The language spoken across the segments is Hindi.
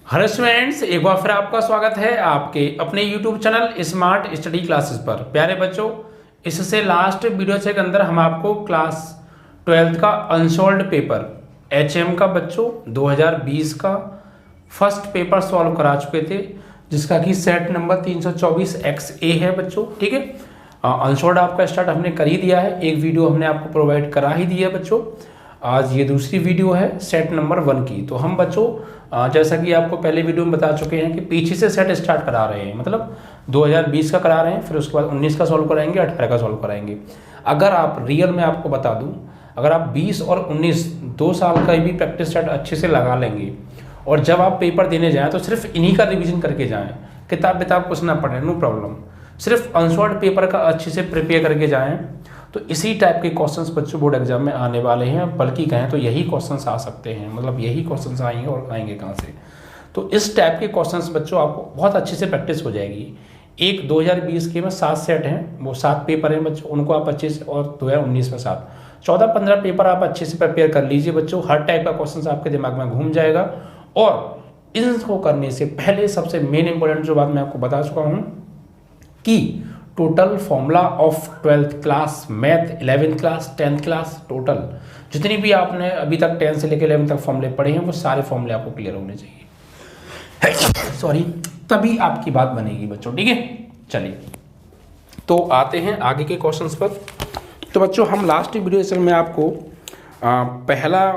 हेलो स्टूडेंट्स, एक बार फिर आपका स्वागत है आपके अपने YouTube channel smart study classes पर। प्यारे बच्चों, इससे लास्ट वीडियो के अंदर हम आपको क्लास 12th का अनसॉल्व्ड पेपर एचएम का बच्चों 2020 का फर्स्ट पेपर सॉल्व करा चुके थे, जिसका कि सेट नंबर 324 XA है बच्चों। ठीक है, अनसॉल्व्ड आपका स्टार्ट हमने कर ही दिया है, एक वीडियो हमने आपको प्रोवाइड करा ही दी है बच्चों। आज ये दूसरी वीडियो है सेट नंबर 1 की। तो हम बच्चों जैसा कि आपको पहले वीडियो में बता चुके हैं कि पीछे से सेट स्टार्ट करा रहे हैं, मतलब 2020 का करा रहे हैं, फिर उसके बाद 19 का सॉल्व कराएंगे, 18 का सॉल्व कराएंगे। अगर आप रियल में आपको बता दूं, अगर आप 20 और 19 2 साल का भी प्रैक्टिस सेट अच्छे से लगा लेंगे और जब आप पेपर देने जाएँ तो सिर्फ इन्हीं का रिविजन करके जाएँ, किताब कुछ ना पढ़ें, नो प्रॉब्लम। सिर्फ अनसॉल्व्ड पेपर का अच्छे से प्रिपेयर करके जाएँ तो इसी टाइप के क्वेश्चंस बच्चों बोर्ड एग्जाम में आने वाले हैं। बल्कि कहें तो यही क्वेश्चंस आ सकते हैं, मतलब यही क्वेश्चंस आएंगे और आएंगे कहाँ से। तो इस टाइप के क्वेश्चंस बच्चों आपको बहुत अच्छे से प्रैक्टिस हो जाएगी। एक 2020 के में 7 सेट हैं, वो 7 पेपर हैं बच्चों, उनको आप अच्छे से, और 2019 में 7, 14-15 पेपर आप अच्छे से प्रिपेयर कर लीजिए बच्चों। हर टाइप का क्वेश्चन आपके दिमाग में घूम जाएगा। और इनको करने से पहले सबसे मेन इंपॉर्टेंट जो बात मैं आपको बता चुका हूँ कि total formula of 12th class math, 11th class, 10th class, total जितनी भी आपने अभी तक 10 से लेकर 11 तक फॉर्मूले पढ़े हैं वो सारे फॉर्मूले आपको क्लियर होने चाहिए। सॉरी, तभी आपकी बात बनेगी बच्चों। ठीक है, चलिए तो आते हैं आगे के क्वेश्चंस पर। तो बच्चों हम लास्ट वीडियो में आपको पहला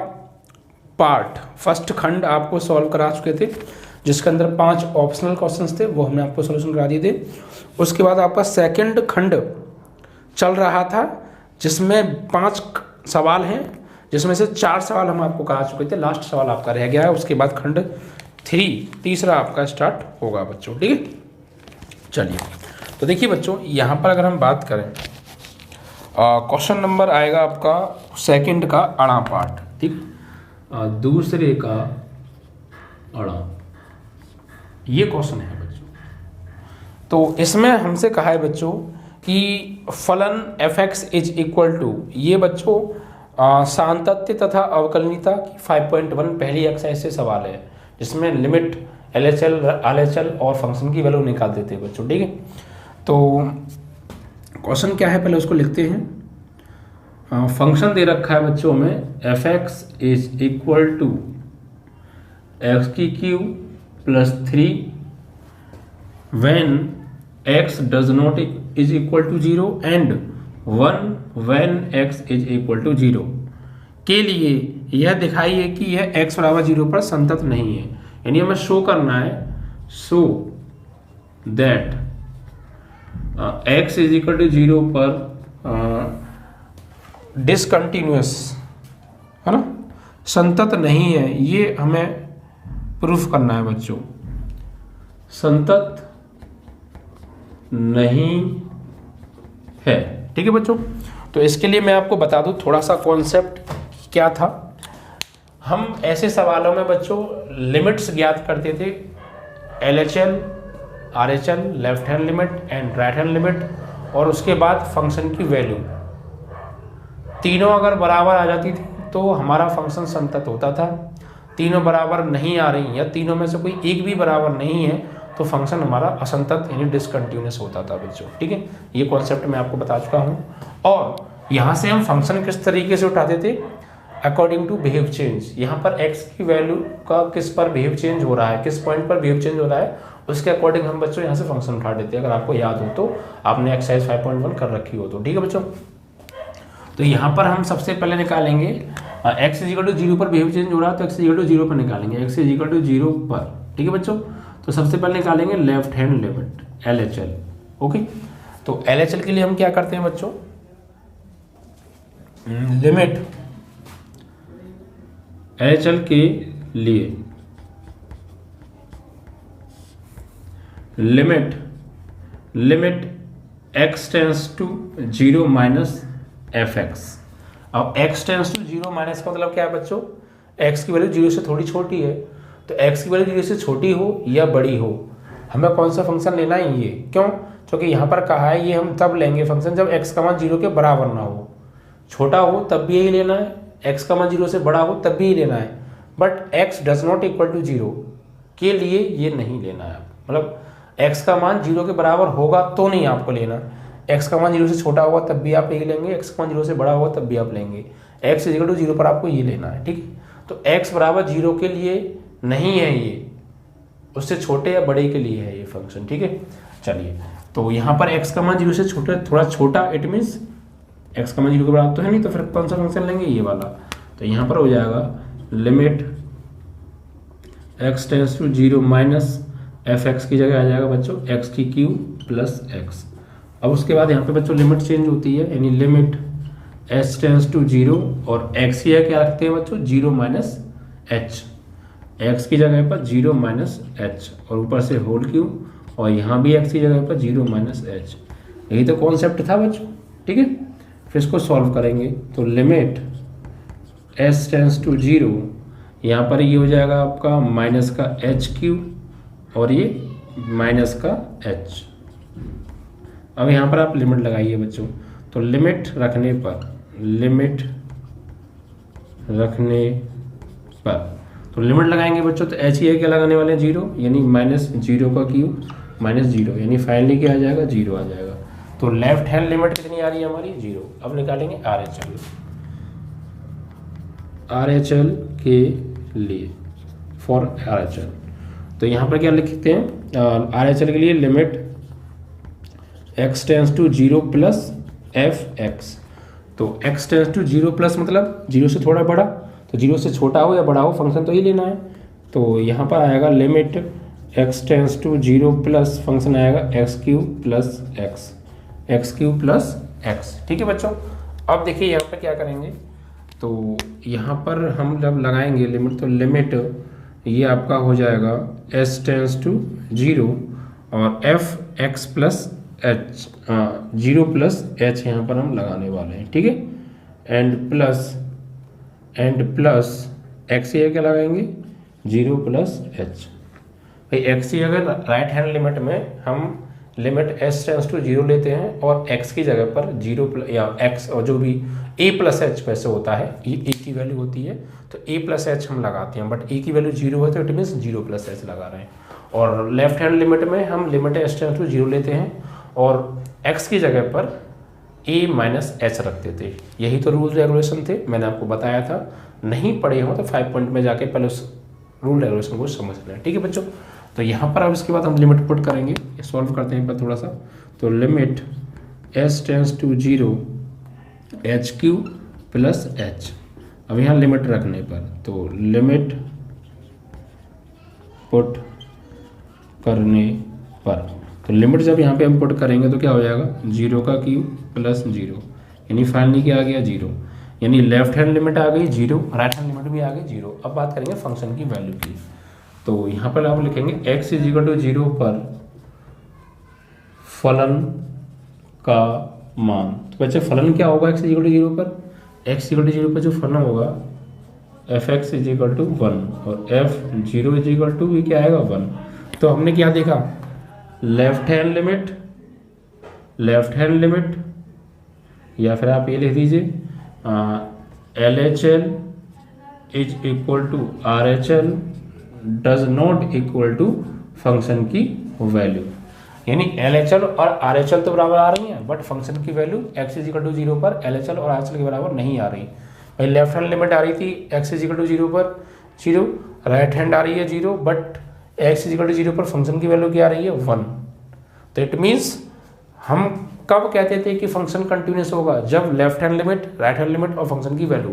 पार्ट फर्स्ट खंड आपको सॉल्व करा चुके थे, जिसके अंदर 5 ऑप्शनल क्वेश्चंस थे, वो हमने आपको सोल्यूशन करा दिए थे। उसके बाद आपका सेकंड खंड चल रहा था, जिसमें 5 सवाल हैं, जिसमें से 4 सवाल हम आपको करा चुके थे, लास्ट सवाल आपका रह गया है। उसके बाद खंड 3 तीसरा आपका स्टार्ट होगा बच्चों। ठीक है, चलिए तो देखिए बच्चों, यहाँ पर अगर हम बात करें क्वेश्चन नंबर आएगा आपका सेकंड का अड़ा पार्ट। ठीक, दूसरे का अड़ा, ये क्वेश्चन है बच्चों। तो इसमें हमसे कहा है बच्चों कि फलन fx इज इक्वल टू, ये बच्चों सांतत्य तथा अवकलनीयता की 5.1 पहली एक्सरसाइज से सवाल है, जिसमें लिमिट LHL RHL और फंक्शन की वैल्यू निकाल देते हैं बच्चों। ठीक है, तो क्वेश्चन क्या है पहले उसको लिखते हैं। फंक्शन दे रखा है बच्चों में fx is equal to x³ + 3 when x does not is equal to 0 and 1 when x is equal to 0 के लिए यह दिखाइए कि यह x = 0 पर संतत नहीं है। यानी हमें शो करना है, show that x is equal to 0 पर डिसकंटिन्यूअस है ना, संतत नहीं है, ये हमें प्रूफ करना है बच्चों। संतत नहीं है। ठीक है बच्चों, तो इसके लिए मैं आपको बता दूं थोड़ा सा कॉन्सेप्ट क्या था। हम ऐसे सवालों में बच्चों लिमिट्स ज्ञात करते थे, LHL RHL left hand limit and right hand limit, और उसके बाद फंक्शन की वैल्यू तीनों अगर बराबर आ जाती थी तो हमारा फंक्शन संतत होता था। तीनों बराबर नहीं आ रही या तीनों में से कोई एक भी बराबर नहीं है तो फंक्शन हमारा असंतत यानी डिसकंटिन्यूअस होता था बच्चों। ठीक है, ये कॉन्सेप्ट मैं आपको बता चुका हूँ। और यहाँ से हम फंक्शन किस तरीके से उठाते थे, अकॉर्डिंग टू बिहेव चेंज। यहाँ पर x की वैल्यू का किस पर बिहेव चेंज हो रहा है, किस पॉइंट पर बिहेव चेंज हो रहा है, उसके अकॉर्डिंग हम बच्चों यहाँ से फंक्शन उठा देते हैं। अगर आपको याद हो तो, आपने एक्सरसाइज 5.1 कर रखी हो तो। ठीक है बच्चों, तो यहाँ पर हम सबसे पहले निकालेंगे x = 0 पर बिहेव चेंज हो रहा है तो x = 0 पर निकालेंगे, x = 0 पर। ठीक है बच्चों, तो सबसे पहले निकालेंगे left hand limit LHL। Okay, तो LHL के लिए हम क्या करते हैं बच्चों, लिमिट LHL के लिए limit x tends to 0 - fx। अब x टेंस टू 0 माइनस का मतलब क्या है बच्चों, x की वैल्यू 0 से थोड़ी छोटी है, तो x की वैल्यू 0 से छोटी हो या बड़ी हो, हमें कौन सा फंक्शन लेना है ये। क्यों, क्योंकि यहाँ पर कहा है ये हम तब लेंगे फंक्शन जब x का मान 0 के बराबर ना हो। छोटा हो तब भी यही लेना है, x का मान 0 से बड़ा हो तब भी यही लेना है। But x does not equal to 0, के लिए ये नहीं लेना है, मतलब x का मान 0 के बराबर होगा तो नहीं आपको लेना, x का मान 0 से छोटा होगा तब भी आप ये लेंगे, x का मान 0 से बड़ा होगा तब भी आप लेंगे, x = 0 पर आपको ये लेना है, ठीक है। तो x बराबर 0 के लिए नहीं है, ये उससे छोटे या बड़े के लिए है ये फंक्शन, ठीक है। चलिए, तो यहाँ पर x का मान 0 से छोटा, थोड़ा छोटा, इट मीन्स x का मान 0 के बराबर तो है नहीं, तो फिर कौन सा फंक्शन लेंगे, ये वाला। तो यहाँ पर हो जाएगा limit x tends to 0 minus fx की जगह आ जाएगा बच्चों x³ प्लस x। अब उसके बाद यहाँ पे बच्चों लिमिट चेंज होती है, यानी लिमिट h टेंड्स टू 0 और x की जगह क्या रखते हैं बच्चों 0 माइनस h, x की जगह पर 0 माइनस h और ऊपर से होल क्यू, और यहाँ भी x की जगह पर 0 माइनस h। यही तो कॉन्सेप्ट था बच्चों, ठीक है। फिर इसको सॉल्व करेंगे तो लिमिट s टेंड्स टू 0, यहाँ पर ये हो जाएगा आपका माइनस का h³ और ये माइनस का h। अब यहाँ पर आप लिमिट लगाइए बच्चों, तो लिमिट रखने पर तो लिमिट लगाएंगे बच्चों, तो h ये क्या लगाने वाले हैं 0, यानी माइनस 0 का क्यूब माइनस 0, यानी फाइनली क्या आ जाएगा 0 आ जाएगा। तो लेफ्ट हैंड लिमिट कितनी आ रही है हमारी 0। अब निकालेंगे RHL के लिए, फॉर RHL। तो यहाँ पर क्या लिखते हैं RHL के लिए limit x tends to 0 plus fx। तो x टेंड्स टू 0 प्लस मतलब 0 से थोड़ा बड़ा, तो 0 से छोटा हो या बड़ा हो फंक्शन तो ही लेना है। तो यहाँ पर आएगा limit x tends to 0 plus function आएगा x³ प्लस x, ठीक है बच्चों। अब देखिए यहाँ पर क्या करेंगे, तो यहाँ पर हम जब लगाएंगे लिमिट, तो लिमिट ये आपका हो जाएगा s टेंड्स टू 0 और fx plus h, 0 plus h यहाँ पर हम लगाने वाले हैं, ठीक है। एंड प्लस x ये क्या लगाएंगे 0 प्लस h। भाई x की अगर राइट हैंड लिमिट में हम लिमिट s टेंड्स टू 0 लेते हैं और x की जगह पर 0 या x और जो भी a प्लस h वैसे होता है, ये a की वैल्यू होती है तो a प्लस h हम लगाते हैं, बट a की वैल्यू 0 है तो इट मीन्स 0 प्लस h लगा रहे हैं। और लेफ्ट हैंड लिमिट में हम लिमिट s टेंड्स टू 0 लेते हैं और x की जगह पर a माइनस h रखते थे। यही तो रूल रेगुलेशन थे, मैंने आपको बताया था। नहीं पढ़े हो तो 5 पॉइंट में जाके पहले उस रूल रेगुलेशन को समझ लें, ठीक है बच्चों। तो यहाँ पर अब इसके बाद हम लिमिट पुट करेंगे, सॉल्व करते हैं पर थोड़ा सा। तो limit s tends to 0 h³ plus h। अब यहाँ लिमिट रखने पर, तो लिमिट पुट करने पर, तो लिमिट जब यहाँ पे हम पुट करेंगे तो क्या हो जाएगा 0 का क्यूब प्लस 0, यानी फाइनली क्या आ गया 0, यानी लेफ्ट हैंड लिमिट आ गई 0, राइट हैंड लिमिट भी आ गई 0। अब बात करेंगे फंक्शन की वैल्यू की, तो यहाँ पर आप लिखेंगे x = 0 पर फलन का मान। तो बच्चे फलन क्या होगा x = 0 पर, x = 0 पर जो फलन होगा fx = 1 और f0 = क्या आएगा 1। तो हमने क्या देखा, लेफ्ट हैंड लिमिट या फिर आप ये लिख दीजिए LHL = RHL does not equal to function की वैल्यू, यानी LHL और RHL तो बराबर आ रही हैं बट फंक्शन की वैल्यू x = 0 पर LHL और RHL के बराबर नहीं आ रही। भाई लेफ्ट हैंड लिमिट आ रही थी x = 0 पर 0, राइट हैंड आ रही है 0, बट x = 0 पर फंक्शन की वैल्यू क्या आ रही है 1। तो इट मीन्स हम कब कहते थे कि फंक्शन कंटिन्यूस होगा, जब left hand limit, right hand limit और फंक्शन की वैल्यू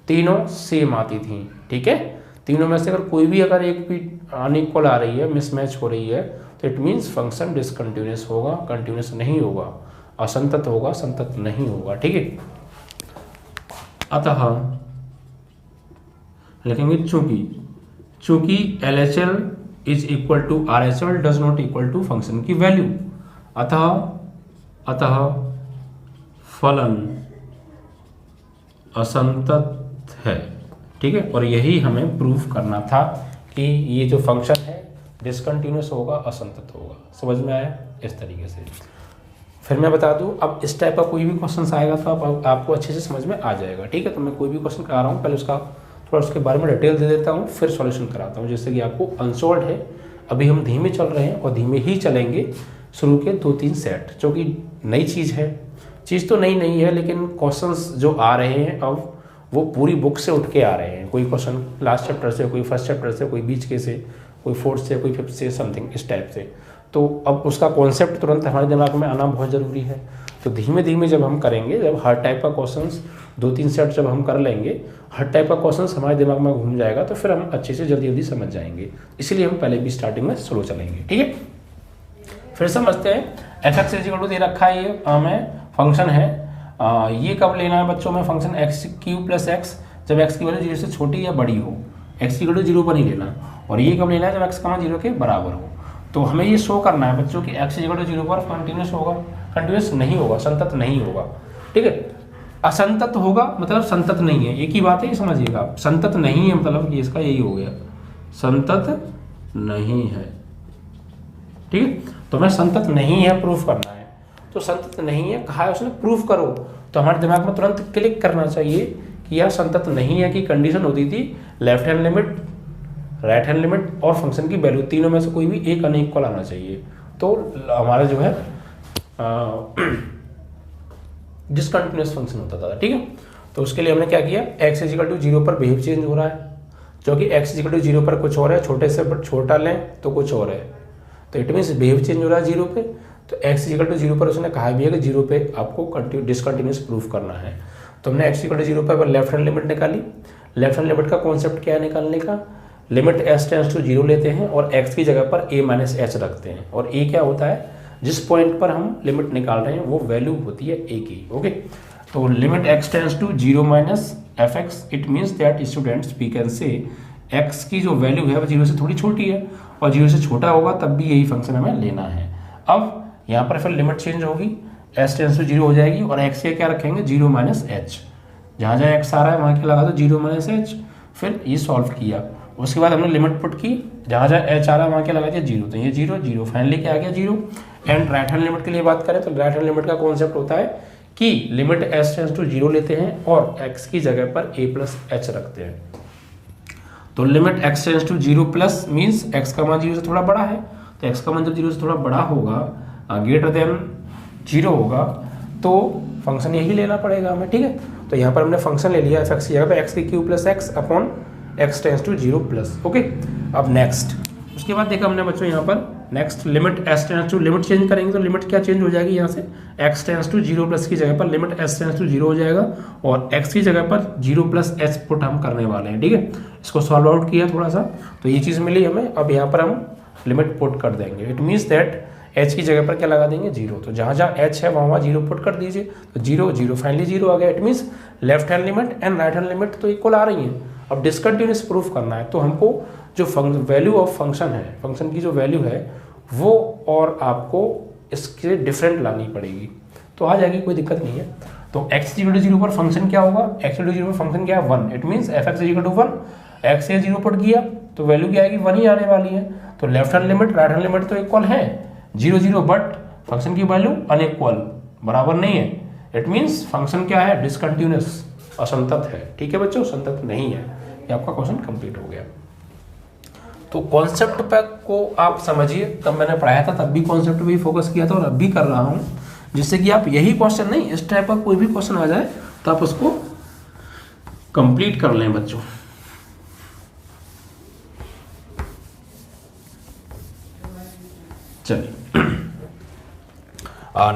तीनों सेम आती थी, ठीक है। तीनों में से अगर कोई भी अगर एक भी अनइक्वल आ रही है, मिसमैच हो रही है, तो इट मीन्स फंक्शन डिसकंटिन्यूस होगा, कंटिन्यूस नहीं होगा, असंतत होगा, संतत नहीं होगा, ठीक है। अतः लिखेंगे चूंकि LHL = RHL does not equal to function की वैल्यू, अतः फलन असंतत है, ठीक है। और यही हमें प्रूफ करना था कि ये जो फंक्शन है डिसकंटिन्यूस होगा, असंतत होगा। समझ में आया इस तरीके से। फिर मैं बता दूं, अब इस टाइप का कोई भी क्वेश्चन आएगा तो आपको अच्छे से समझ में आ जाएगा, ठीक है। तो मैं कोई भी क्वेश्चन करा रहा हूँ, पहले उसका थोड़ा उसके बारे में डिटेल दे देता हूँ, फिर सॉल्यूशन कराता हूँ। जैसे कि आपको अनसॉल्व है, अभी हम धीमे चल रहे हैं और धीमे ही चलेंगे शुरू के 2-3 सेट, जो कि नई चीज़ है। चीज़ तो नई नहीं है, लेकिन क्वेश्चंस जो आ रहे हैं अब वो पूरी बुक से उठ के आ रहे हैं। कोई क्वेश्चन लास्ट चैप्टर से, कोई फर्स्ट चैप्टर से, कोई बीच के से, कोई फोर्थ से, कोई फिफ्थ से, समथिंग इस टाइप से। तो अब उसका कॉन्सेप्ट तुरंत हमारे दिमाग में आना बहुत ज़रूरी है। तो धीमे धीमे जब हम करेंगे, जब हर टाइप का क्वेश्चंस 2-3 सेट जब हम कर लेंगे, हर टाइप का क्वेश्चंस हमारे दिमाग में घूम जाएगा, तो फिर हम अच्छे से जल्दी जल्दी समझ जाएंगे। इसलिए हम पहले भी स्टार्टिंग में स्लो चलेंगे, ठीक है। फिर समझते हैं f x is equal to दे रखा है, ये हमें फंक्शन है। ये कब लेना है बच्चों में function x Q plus x, जब एक्स की वैल्यू 0 से छोटी या बड़ी हो। एक्स की वैल्यू 0 पर नहीं लेना। और ये कब लेना है, जब एक्स का मान 0 के बराबर हो। तो हमें ये शो करना है बच्चों कि एक्स इक्वल टू 0 पर कंटिन्यूस होगा, कंटिन्यूस नहीं होगा, संतत नहीं होगा, ठीक है। असंतत होगा मतलब संतत नहीं है, एक ही बात है, ये समझिएगा। संतत नहीं है मतलब ये इसका यही हो गया, संतत नहीं है, ठीक है। तो हमें संतत नहीं है प्रूफ करना है। तो संतत नहीं है कहा है उसने, प्रूफ करो। तो हमारे दिमाग में तुरंत क्लिक करना चाहिए कि यह संतत नहीं है की कंडीशन होती थी left hand limit, right hand limit और फंक्शन की वैल्यू, तीनों में से कोई भी एक अनइक्वल आना चाहिए। तो हमारा जो है डिसकंटिन्यूअस फंक्शन होता था, ठीक है। तो उसके लिए हमने क्या किया, एक्स इजिकल टू 0 पर बिहेव चेंज हो रहा है, जो कि एक्स इजिकल टू 0 पर कुछ और है, छोटे से छोटा लें तो कुछ और है। तो इट मीन्स बिहेव चेंज हो रहा है 0 पे। तो एक्स इजिकल टू 0 पर उसने कहा भी है कि 0 पे आपको डिसकंटिन्यूअस प्रूफ करना है। तो हमने एक्स इजिकल टू 0 पर लेफ्ट हैंड लिमिट निकाली। लेफ्ट हैंड लिमिट का कॉन्सेप्ट क्या है निकालने का, लिमिट एस टेंड्स टू 0 लेते हैं और एक्स की जगह पर a माइनस एच रखते हैं। और a क्या होता है, जिस पॉइंट पर हम लिमिट निकाल रहे हैं वो वैल्यू होती है a की, ओके। तो limit x tends to 0 minus f x, it means that students we can say x की जो वैल्यू है वो 0 से थोड़ी छोटी है और 0 से छोटा होगा तब भी यही फंक्शन हमें लेना है। अब यहाँ पर फिर लिमिट चेंज होगी, s टेंड्स टू 0 हो जाएगी और x के क्या रखेंगे 0 माइनस एच, जहाँ जहाँ x आ रहा है वहाँ क्या लगा दो 0 माइनस एच। फिर ये सॉल्व किया, उसके बाद हमने लिमिट पुट की, जहाँ जहाँ h आ रहा है वहाँ क्या लगा दिया 0, तो ये 0 0 फाइनली क्या आ गया 0। एंड राइट हैंड लिमिट के लिए बात करें तो राइट हैंड लिमिट का कॉन्सेप्ट होता है कि लिमिट s टेंड्स टू 0 लेते हैं और x की जगह पर a प्लस एच रखते हैं। तो limit x tends to 0 plus means x का मान 0 से थोड़ा बड़ा है, तो x का मान जब 0 से थोड़ा बड़ा होगा, ग्रेटर देन 0 होगा, तो फंक्शन यही लेना पड़ेगा हमें, ठीक है। तो यहाँ पर हमने फंक्शन ले लिया f(x) की जगह पे x की cube plus x upon x tends to 0 plus, okay. अब नेक्स्ट, उसके बाद देखा हमने बच्चों यहाँ पर next limit s tends to, limit change करेंगे तो लिमिट क्या चेंज हो जाएगी, यहाँ से x टेंड्स टू 0 प्लस की जगह पर लिमिट s टेंड्स टू 0 हो जाएगा और x की जगह पर 0 प्लस एच पुट हम करने वाले हैं, ठीक है। इसको सॉल्व आउट किया थोड़ा सा तो ये चीज़ मिली हमें। अब यहाँ पर हम लिमिट पुट कर देंगे, इट मीन्स दैट h की जगह पर क्या लगा देंगे 0, तो जहाँ जहाँ h है वहाँ 0 पुट कर दीजिए, तो 0 0 फाइनली 0 आ गया। It means left hand limit and right hand limit तो इक्वल आ रही हैं। अब डिसकंटिन्यूअस प्रूफ करना है तो हमको जो वैल्यू ऑफ फंक्शन है, फंक्शन की जो वैल्यू है वो और आपको इसके डिफरेंट लानी पड़ेगी, तो आ जाएगी, कोई दिक्कत नहीं है। तो x इक्वल टू 0 पर फंक्शन क्या होगा, x इक्वल टू 0 पर फंक्शन क्या है 1, it means f x equal to 1, x से 0 पुट किया तो वैल्यू क्या आएगी 1 ही आने वाली है। तो left hand limit right hand limit तो इक्वल है 0 0, बट फंक्शन की वैल्यू अनइक्वल, बराबर नहीं है। इट मीन्स फंक्शन क्या है डिसकंटिन्यूअस, असंतत है, ठीक है बच्चों, संतत नहीं है। ये आपका क्वेश्चन कंप्लीट हो गया। तो कॉन्सेप्ट पे को आप समझिए, तब मैंने पढ़ाया था तब भी कॉन्सेप्ट पे ही फोकस किया था और अब भी कर रहा हूँ, जिससे कि आप यही क्वेश्चन नहीं, इस टाइप का कोई भी क्वेश्चन आ जाए तो आप उसको कंप्लीट कर लें बच्चों। चलिए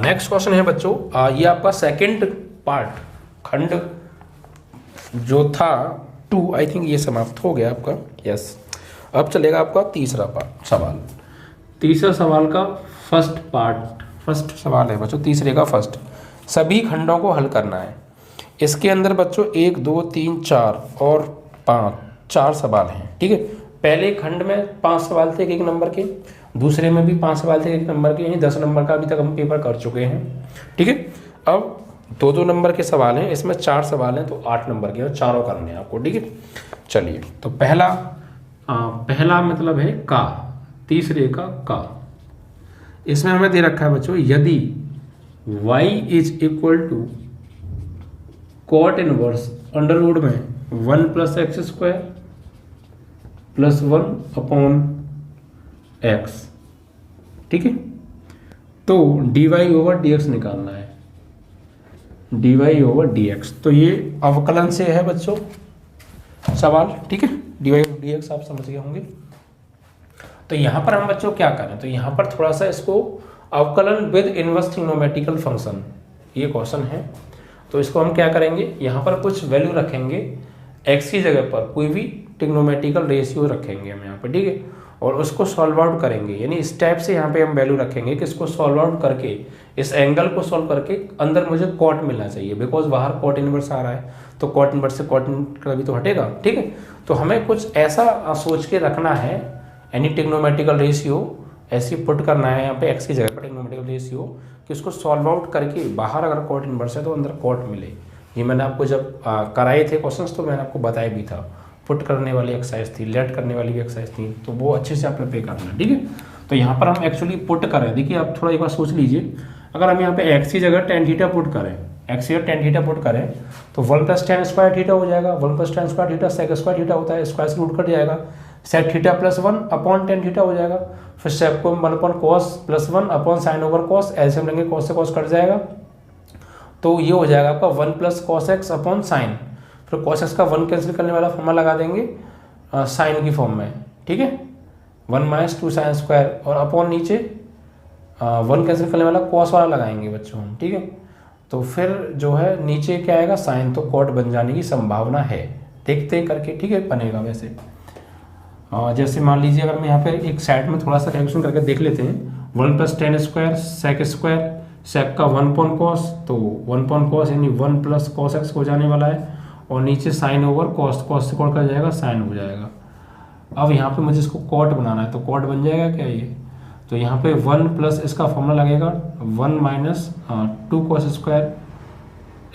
नेक्स्ट क्वेश्चन है बच्चों, ये आपका सेकंड पार्ट खंड जो था 2, आई थिंक ये समाप्त हो गया आपका, यस। अब चलेगा आपका तीसरा पार्ट सवाल। तीसरा सवाल का फर्स्ट सवाल है बच्चों, तीसरे का फर्स्ट। सभी खंडों को हल करना है। इसके अंदर बच्चों 1 2 3 4 और 5 4 सवाल हैं, ठीक है। पहले खंड में 5 सवाल थे 1 नंबर के, दूसरे में भी 5 सवाल थे 1 नंबर के, यानी 10 नंबर का अभी तक हम पेपर कर चुके हैं, ठीक है। अब 2 नंबर के सवाल हैं, इसमें 4 सवाल हैं तो 8 नंबर के और चारों करने हैं आपको, ठीक है। चलिए, तो पहला मतलब है का, तीसरे का। इसमें हमें दे रखा है बच्चों, यदि y is equal to cot inverse under root में 1 plus x square plus 1 upon x, ठीक है। तो dy ओवर dx निकालना है, dy ओवर dx। तो ये अवकलन से है बच्चों सवाल, ठीक है। dy ओवर dx आप समझ गए होंगे। तो यहाँ पर हम बच्चों क्या करें, तो यहाँ पर थोड़ा सा इसको अवकलन विद इनवर्स ट्रिग्नोमेट्रिकल फंक्शन, ये क्वेश्चन है। तो इसको हम क्या करेंगे, यहाँ पर कुछ वैल्यू रखेंगे, x की जगह पर कोई भी ट्रिग्नोमेट्रिकल रेशियो रखेंगे हम यहाँ पर, ठीक है। और उसको सॉल्व आउट करेंगे, यानी इस टाइप से यहाँ पे हम वैल्यू रखेंगे कि इसको सॉल्व आउट करके, इस एंगल को सॉल्व करके अंदर मुझे कॉट मिलना चाहिए, बिकॉज बाहर कॉट इनवर्स आ रहा है, तो कॉट इनवर्स से कॉट कभी तो हटेगा, ठीक है। तो हमें कुछ ऐसा सोच के रखना है, यानी ट्रिग्नोमेट्रिकल रेशियो ऐसे पुट करना है यहाँ पे x की जगह पर ट्रिग्नोमेट्रिकल रेशियो, कि उसको सॉल्व आउट करके बाहर अगर कॉट इनवर्स है तो अंदर कॉट मिले। ये मैंने आपको जब कराए थे क्वेश्चंस तो मैंने आपको बताया भी था, पुट करने वाली एक्सरसाइज थी, लेट करने वाली भी एक्सरसाइज थी, तो वो अच्छे से आपने पे करना, ठीक है। तो यहाँ पर हम एक्चुअली पुट करें, देखिए आप थोड़ा एक बार सोच लीजिए, अगर हम यहाँ पे x की जगह tan थीटा पुट करें, x की जगह tan थीटा पुट करें तो 1 प्लस tan स्क्वायर थीटा हो जाएगा, 1 plus tan square theta sec square theta होता है, स्क्वायर से रूट कट जाएगा, sec theta plus 1 upon tan theta हो जाएगा, फिर sec को 1 upon cos plus 1 upon sine over cos, LCM लेंगे cos से cos कट जाएगा, तो ये हो जाएगा आपका 1 plus cos x upon sine, फिर cos x का 1 कैंसिल करने वाला फॉर्मूला लगा देंगे साइन की फॉर्म में, ठीक है, 1 माइनस 2 साइन स्क्वायर, और अपॉन नीचे 1 कैंसिल करने वाला cos वाला लगाएंगे बच्चों हम, ठीक है। तो फिर जो है नीचे क्या आएगा साइन, तो कॉट बन जाने की संभावना है, देखते करके, ठीक है, बनेगा वैसे। जैसे मान लीजिए अगर मैं यहाँ पे एक साइड में थोड़ा सा कैलकुलेशन करके देख लेते हैं, 1 plus tan square sec square, sec का 1 पॉन cos, तो 1 पॉन cos यानी 1 प्लस cos x हो जाने वाला है, और नीचे साइन ओवर cos, cos से कॉट कर जाएगा साइन हो जाएगा। अब यहाँ पे मुझे इसको कॉट बनाना है, तो कॉट बन जाएगा क्या ये, तो यहाँ पे 1 प्लस इसका फॉर्मूला लगेगा 1 minus 2 cos square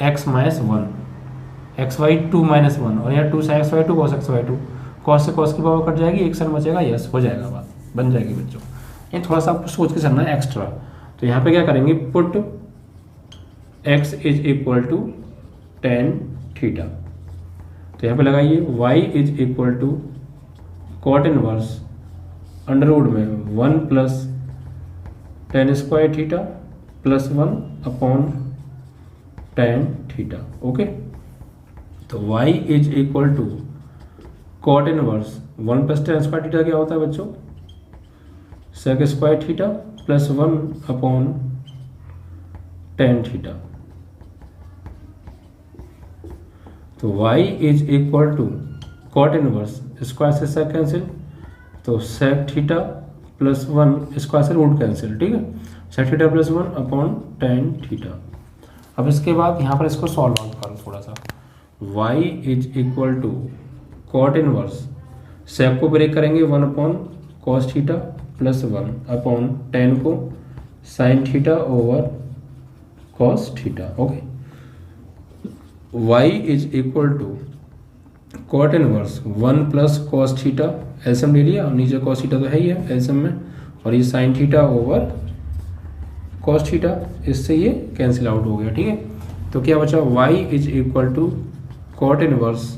x minus 1 x y 2 minus 1, और यहाँ 2 sin x by 2 cos x by 2, cos से cos की पावर कट जाएगी, एक साइन बचेगा, यस हो जाएगा, बात बन जाएगी बच्चों। ये थोड़ा सा आपको सोच के चलना है एक्स्ट्रा। तो यहाँ पे क्या करेंगे, put x is equal to tan theta, तो यहाँ पे लगाइए y is equal to cot inverse under root में 1 plus tan square theta plus 1 upon tan theta, okay. तो y is equal to cot inverse 1 plus tan square theta क्या होता है बच्चों, sec square theta plus 1 upon tan theta. तो y is equal to cot inverse square से sec कैंसिल, तो sec थीटा प्लस 1 स्क्वायर से रूट कैंसिल, ठीक है, sec theta plus 1 upon tan theta. अब इसके बाद यहाँ पर इसको सॉल्व आउट करो थोड़ा सा, y is equal to cot inverse sec को ब्रेक करेंगे 1 upon cos theta plus 1 upon tan को sin theta over cos theta, okay. y is equal to cot inverse 1 plus cos theta, LCM ले लिया, और नीचे cos थीटा तो है ही है एलसीएम में, और ये sin theta over cos theta, इससे ये कैंसिल आउट हो गया, ठीक है। तो क्या बचा, y is equal to cot inverse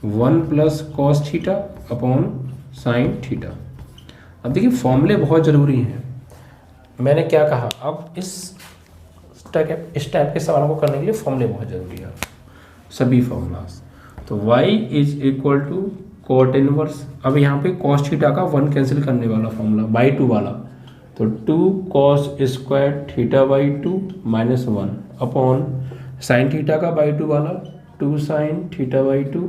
1 plus cos theta upon sin theta. अब देखिए फॉर्मूले बहुत ज़रूरी हैं, मैंने क्या कहा, अब इस टाइप के सवालों को करने के लिए फॉर्मूले बहुत ज़रूरी है, सभी फॉर्मूलाज। तो y is equal to cot inverse, अब यहाँ पे cos थीटा का 1 कैंसिल करने वाला फॉर्मूला बाई 2 वाला, तो 2 cos square theta by 2 minus 1 upon sine theta का बाई 2 वाला 2 sine theta by 2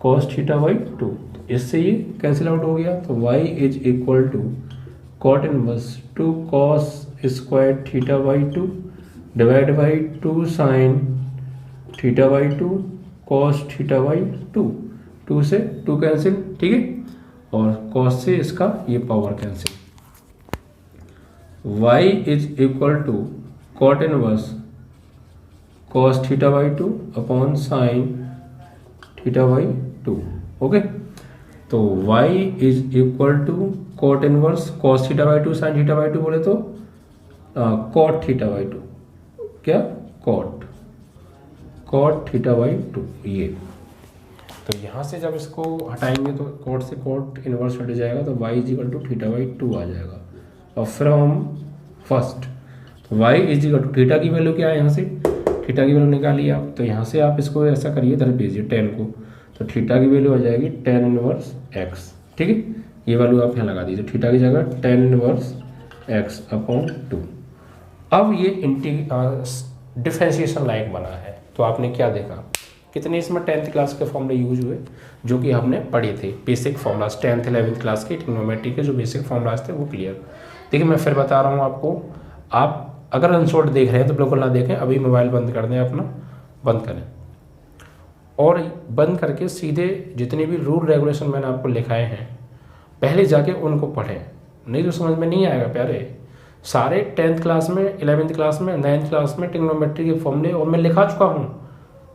cos theta by 2, इससे ये कैंसिल आउट हो गया। तो y is equal to cot inverse 2 cos square theta by 2 divide by 2 sine theta by 2 cos theta by 2, 2 से 2 कैंसिल, ठीक है, और cos से इसका ये power cancel. y is equal to cot inverse cos theta by 2 upon sine theta by 2, okay. तो y is equal to cot inverse cos theta by 2 sine theta by 2 बोले तो cot थीटा बाई 2, क्या cot थीटा बाई 2, ये तो यहाँ से जब इसको हटाएंगे तो कोट से कोट इनवर्स हट जाएगा, तो y is equal to theta by 2 आ जाएगा। और फ्रॉम फर्स्ट तो y is equal to theta की वैल्यू क्या है, यहाँ से थीटा की वैल्यू निकालिए आप, तो यहाँ से आप इसको ऐसा करिए, इधर भेजिए tan को, तो थीटा की वैल्यू आ जाएगी tan इनवर्स x। ठीक है, ये वैल्यू आप यहाँ लगा दीजिए, थीटा की जगह tan इनवर्स x अपॉन 2। अब ये डिफरेंशिएशन लायक बना है। तो आपने क्या देखा, कितने इसमें 10th क्लास के फॉर्मूले यूज हुए जो कि हमने पढ़े थे, basic formulas 10th 11th class के ट्रिग्नोमेट्री के जो बेसिक फॉर्मूलाज थे वो क्लियर। देखिए मैं फिर बता रहा हूँ आपको, आप अगर अनसोल्ड देख रहे हैं तो बिल्कुल ना देखें, अभी मोबाइल बंद कर दें, अपना बंद करें और बंद करके सीधे जितने भी रूल रेगुलेशन मैंने आपको लिखाए हैं पहले जाके उनको पढ़ें, नहीं तो समझ में नहीं आएगा प्यारे। सारे 10th क्लास में, 11th क्लास में, 9th क्लास में ट्रिग्नोमेट्री के फॉर्मूले और मैं लिखा चुका हूँ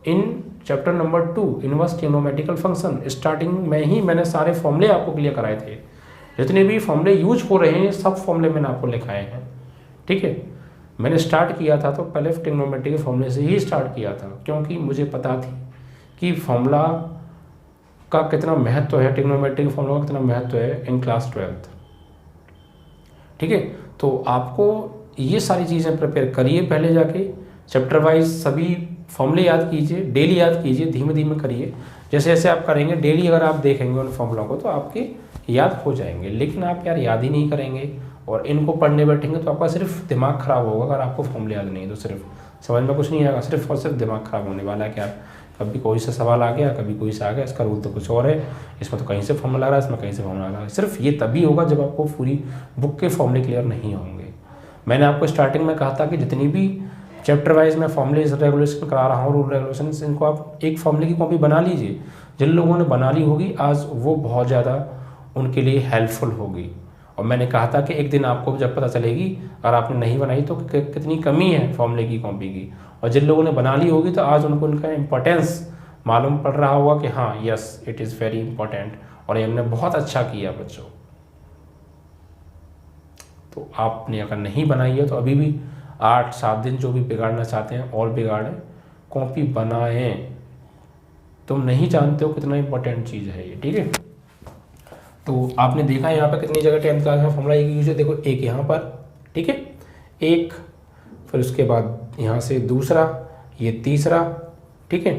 in chapter number 2 inverse trigonometrical function. Starting में ही मैंने सारे फॉर्मूले आपको क्लियर कराए थे, जितने भी फॉर्मूले यूज हो रहे हैं सब फॉर्मूले मैंने आपको लिखाए हैं। ठीक है, मैंने स्टार्ट किया था तो पहले ट्रिग्नोमेट्री के फॉर्मूले से ही स्टार्ट किया था, क्योंकि मुझे पता थी कि फॉर्मूला का कितना महत्व है, ट्रिग्नोमेट्री के फॉर्मूला का कितना महत्व है इन क्लास 12th। ठीक है, तो आपको ये सारी चीज़ें प्रिपेयर करिए, पहले जाके चैप्टर वाइज सभी फॉर्मूले याद कीजिए, डेली याद कीजिए, धीमे धीमे करिए। जैसे जैसे आप करेंगे डेली, अगर आप देखेंगे उन फॉर्मूलों को तो आपके याद हो जाएंगे। लेकिन आप यार याद ही नहीं करेंगे और इनको पढ़ने बैठेंगे तो आपका सिर्फ दिमाग खराब होगा। अगर आपको फॉर्मूले याद नहीं है तो सिर्फ समझ में कुछ नहीं आएगा, सिर्फ और सिर्फ दिमाग खराब होने वाला है। क्या कभी कोई सा सवाल आ गया, कभी कोई सा आ गया, इसका रूल तो कुछ और है, इसमें तो कहीं से फॉर्मूला लग रहा है, इसमें कहीं से फॉर्मूला लग रहा है। सिर्फ ये तभी होगा जब आपको पूरी बुक के फॉर्मूले क्लियर नहीं होंगे। मैंने आपको स्टार्टिंग में कहा था कि जितनी भी चैप्टर वाइज मैं फॉर्मूले रेगुलेशन करा रहा हूँ, रूल रेगुलेशन, इनको आप एक फॉर्मूले की कॉपी बना लीजिए। जिन लोगों ने बना ली होगी आज वो बहुत ज़्यादा उनके लिए हेल्पफुल होगी। और मैंने कहा था कि एक दिन आपको जब पता चलेगी अगर आपने नहीं बनाई तो कितनी कमी है फॉर्मूले की कॉपी की, और जिन लोगों ने बना ली होगी तो आज उनको उनका इम्पोर्टेंस मालूम पड़ रहा होगा कि हाँ yes it is very important और ये हमने बहुत अच्छा किया बच्चों। तो आपने अगर नहीं बनाई है तो अभी भी 8-7 दिन जो भी बिगाड़ना चाहते हैं और बिगाड़ें, कॉपी बनाएं। तुम नहीं जानते हो कितना इंपॉर्टेंट चीज़ है ये। ठीक है, तो आपने देखा यहाँ पर कितनी जगह 10th क्लास में फॉर्मूला यूज है। देखो एक यहाँ पर, ठीक है, एक, फिर उसके बाद यहाँ से दूसरा, ये तीसरा, ठीक है,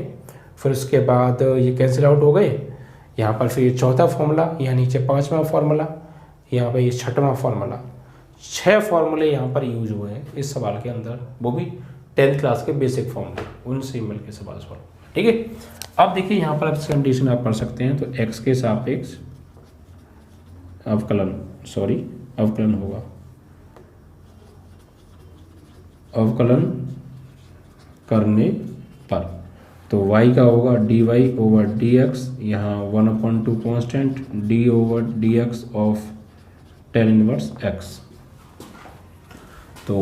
फिर उसके बाद ये कैंसिल आउट हो गए। यहाँ पर फिर ये चौथा फॉर्मूला, यहाँ नीचे 5वां फॉर्मूला, यहाँ पर ये 6वां फॉर्मूला। 6 फॉर्मूले यहाँ पर यूज हुए हैं इस सवाल के अंदर, वो भी 10th क्लास के बेसिक फॉर्मूले, उनसे मिल के सवाल सॉल्व। ठीक है, अब देखिए यहाँ पर आप कंडीशन आप पढ़ सकते हैं। तो x के सापेक्ष अवकलन होगा, अवकलन करने पर तो y का होगा dy ओवर dx, यहाँ 1/2 constant d over dx of tan inverse x। तो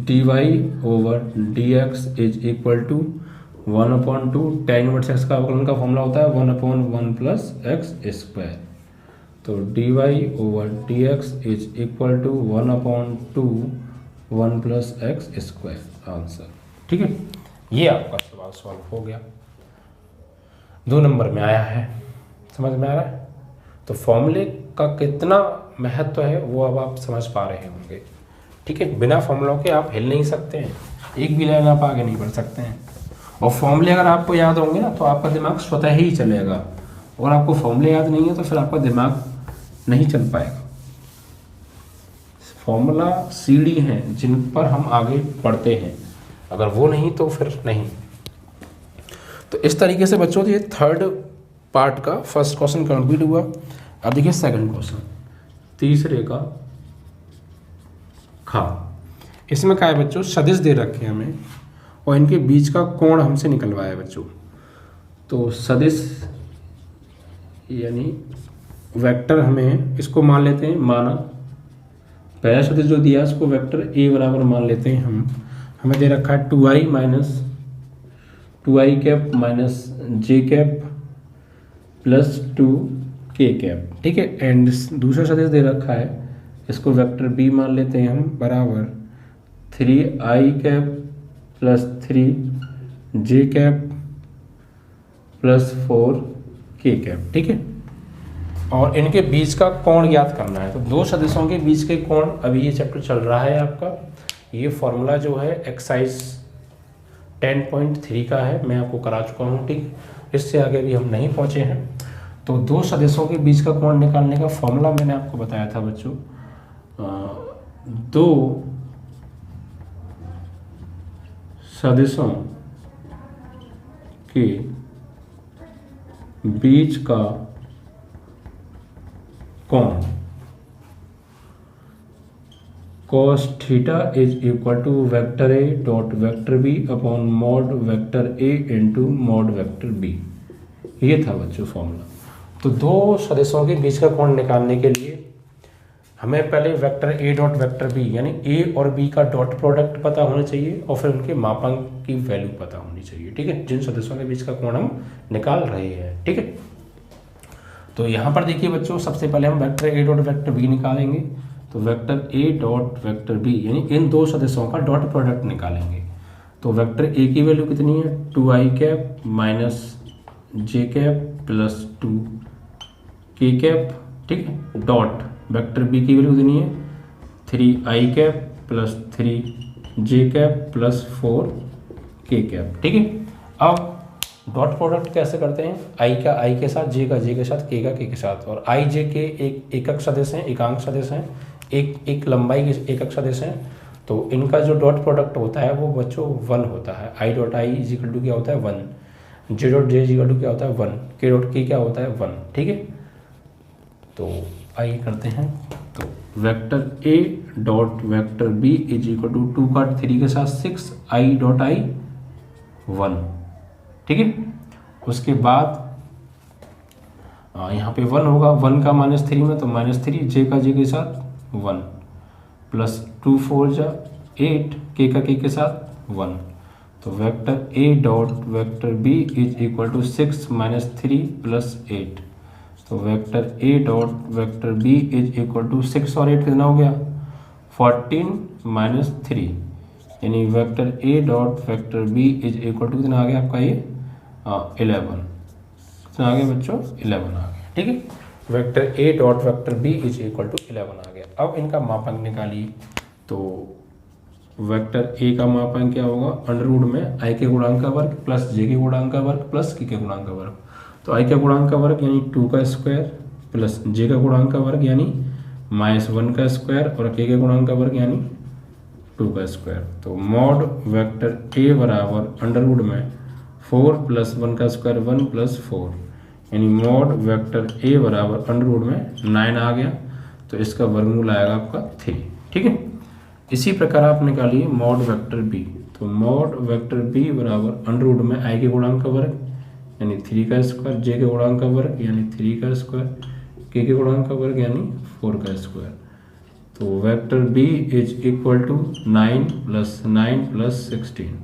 dy over dx is equal to 1/2 tan inverse x का अवकलन का फॉर्मूला होता है 1/1 प्लस एक्स स्क्वायर। तो dy over dx is equal to 1/2 1 plus x square answer. ठीक है, ये आपका सवाल सॉल्व हो गया, 2 नंबर में आया है। समझ में आ रहा है? तो फॉर्मूले का कितना महत्व है वो अब आप समझ पा रहे होंगे। ठीक है, बिना फॉर्मूलों के आप हिल नहीं सकते हैं, एक भी लाइन आप आगे नहीं बढ़ सकते हैं। और फॉर्मूले अगर आपको याद होंगे ना तो आपका दिमाग स्वतः ही चलेगा, और आपको फॉर्मूले याद नहीं है तो फिर आपका दिमाग नहीं चल पाएगा। फॉर्मूला सीढ़ी हैं जिन पर हम आगे बढ़ते हैं, अगर वो नहीं तो फिर नहीं। तो इस तरीके से बच्चों ये 3rd पार्ट का फर्स्ट क्वेश्चन कंप्लीट हुआ। अब देखिए 2nd क्वेश्चन, तीसरे का खा। इसमें क्या है बच्चों, सदिश दे रखे हैं हमें और इनके बीच का कोण हमसे निकलवाया है बच्चों। तो सदिश यानी वेक्टर हमें इसको मान लेते हैं, माना पहला सदिश जो दिया उसको वेक्टर a बराबर मान लेते हैं हम। हमें दे रखा है 2i cap minus j cap plus 2k cap. ठीक है, एंड दूसरा सदिश दे रखा है, इसको वेक्टर b मान लेते हैं हम, बराबर 3i cap plus 3j cap plus 4 के कैप, ठीक है। और इनके बीच का कोण ज्ञात करना है। तो दो सदिशों के बीच के कोण, अभी ये चैप्टर चल रहा है आपका, ये फॉर्मूला जो है एक्सरसाइज 10.3 का है, मैं आपको करा चुका हूँ, ठीक। इससे आगे भी हम नहीं पहुँचे हैं। तो दो सदिशों के बीच का कोण निकालने का फॉर्मूला मैंने आपको बताया था बच्चों, दो सदिशों के बीच का कोण cos theta is equal to vector A dot vector B upon mod vector A into mod vector B. ये था बच्चों फॉर्मूला। तो दो सदिशों के बीच का कोण निकालने के लिए हमें पहले वेक्टर ए डॉट वेक्टर बी यानी ए और बी का डॉट प्रोडक्ट पता होना चाहिए और फिर उनके मापांक की वैल्यू पता होनी चाहिए, ठीक है, जिन सदस्यों के बीच का कोण हम निकाल रहे हैं, ठीक है। तो यहाँ पर देखिए बच्चों, सबसे पहले हम वेक्टर ए डॉट वेक्टर बी निकालेंगे। तो वेक्टर ए डॉट वेक्टर बी यानी इन दो सदस्यों का डॉट प्रोडक्ट निकालेंगे। तो वेक्टर ए की वैल्यू कितनी है, 2i कैप माइनस जे कैप प्लस 2 के कैप, ठीक है, डॉट वेक्टर बी की वैल्यू कितनी है, 3i cap plus 3j cap plus 4 के कैप, ठीक है। अब डॉट प्रोडक्ट कैसे करते हैं, i का i के साथ, j का j के साथ, k का k के साथ। और i j के एक एकक सदिश हैं, एकांक सदिश हैं, एक लंबाई के एकक सदिश हैं। तो इनका जो डॉट प्रोडक्ट होता है वो बच्चों 1 होता है। i dot i is equal to क्या होता है 1, j dot j is equal to क्या होता है 1, k डॉट k क्या होता है 1, ठीक है। तो आइए करते हैं। तो vector A dot vector B is equal to 2 का 3 के साथ 6, i डॉट i 1, ठीक है। उसके बाद यहाँ पे 1 होगा, 1 का -3 में तो -3, j का j के साथ 1 प्लस 2 4 जा 8, k का k के साथ 1। तो vector A dot vector B is equal to 6 -3 plus 8। तो vector A dot vector B is equal to 6 और 8 कितना हो गया 14 माइनस 3, यानी vector A dot vector B is equal to कितना आ गया आपका ये 11, कितना आ गया बच्चों 11 आ गया, ठीक है। Vector A dot vector B is equal to 11 आ गया। अब इनका मापांक निकालिए। तो वेक्टर ए का मापांक क्या होगा, अंडर रूट में आई के गुणांक का वर्ग प्लस जे के गुणांक का वर्ग प्लस के गुणांक का वर्ग। तो आई का गुणांक का वर्ग यानी 2 का स्क्वायर प्लस जे का गुणांक का वर्ग यानी -1 का स्क्वायर और के के गुणांक का वर्ग यानी 2 का स्क्वायर। तो मॉड वेक्टर ए बराबर अंडर रूट में 4 प्लस 1 का स्क्वायर 1 प्लस 4, यानी मॉड वेक्टर ए बराबर अंडर रूट में 9 आ गया। तो इसका वर्गमूल आएगा आपका 3, ठीक है। इसी प्रकार आप निकालिए मॉड वेक्टर बी। तो मॉड वेक्टर बी बराबर अंडर रूट में आई के गुणांक का वर्ग यानी 3 का स्क्वायर, जे के गुणांक का वर्ग यानी 3 का स्क्वायर, के गुणांक का वर्ग यानी 4 का स्क्वायर। तो vector B is equal to 9 plus 9 plus 16।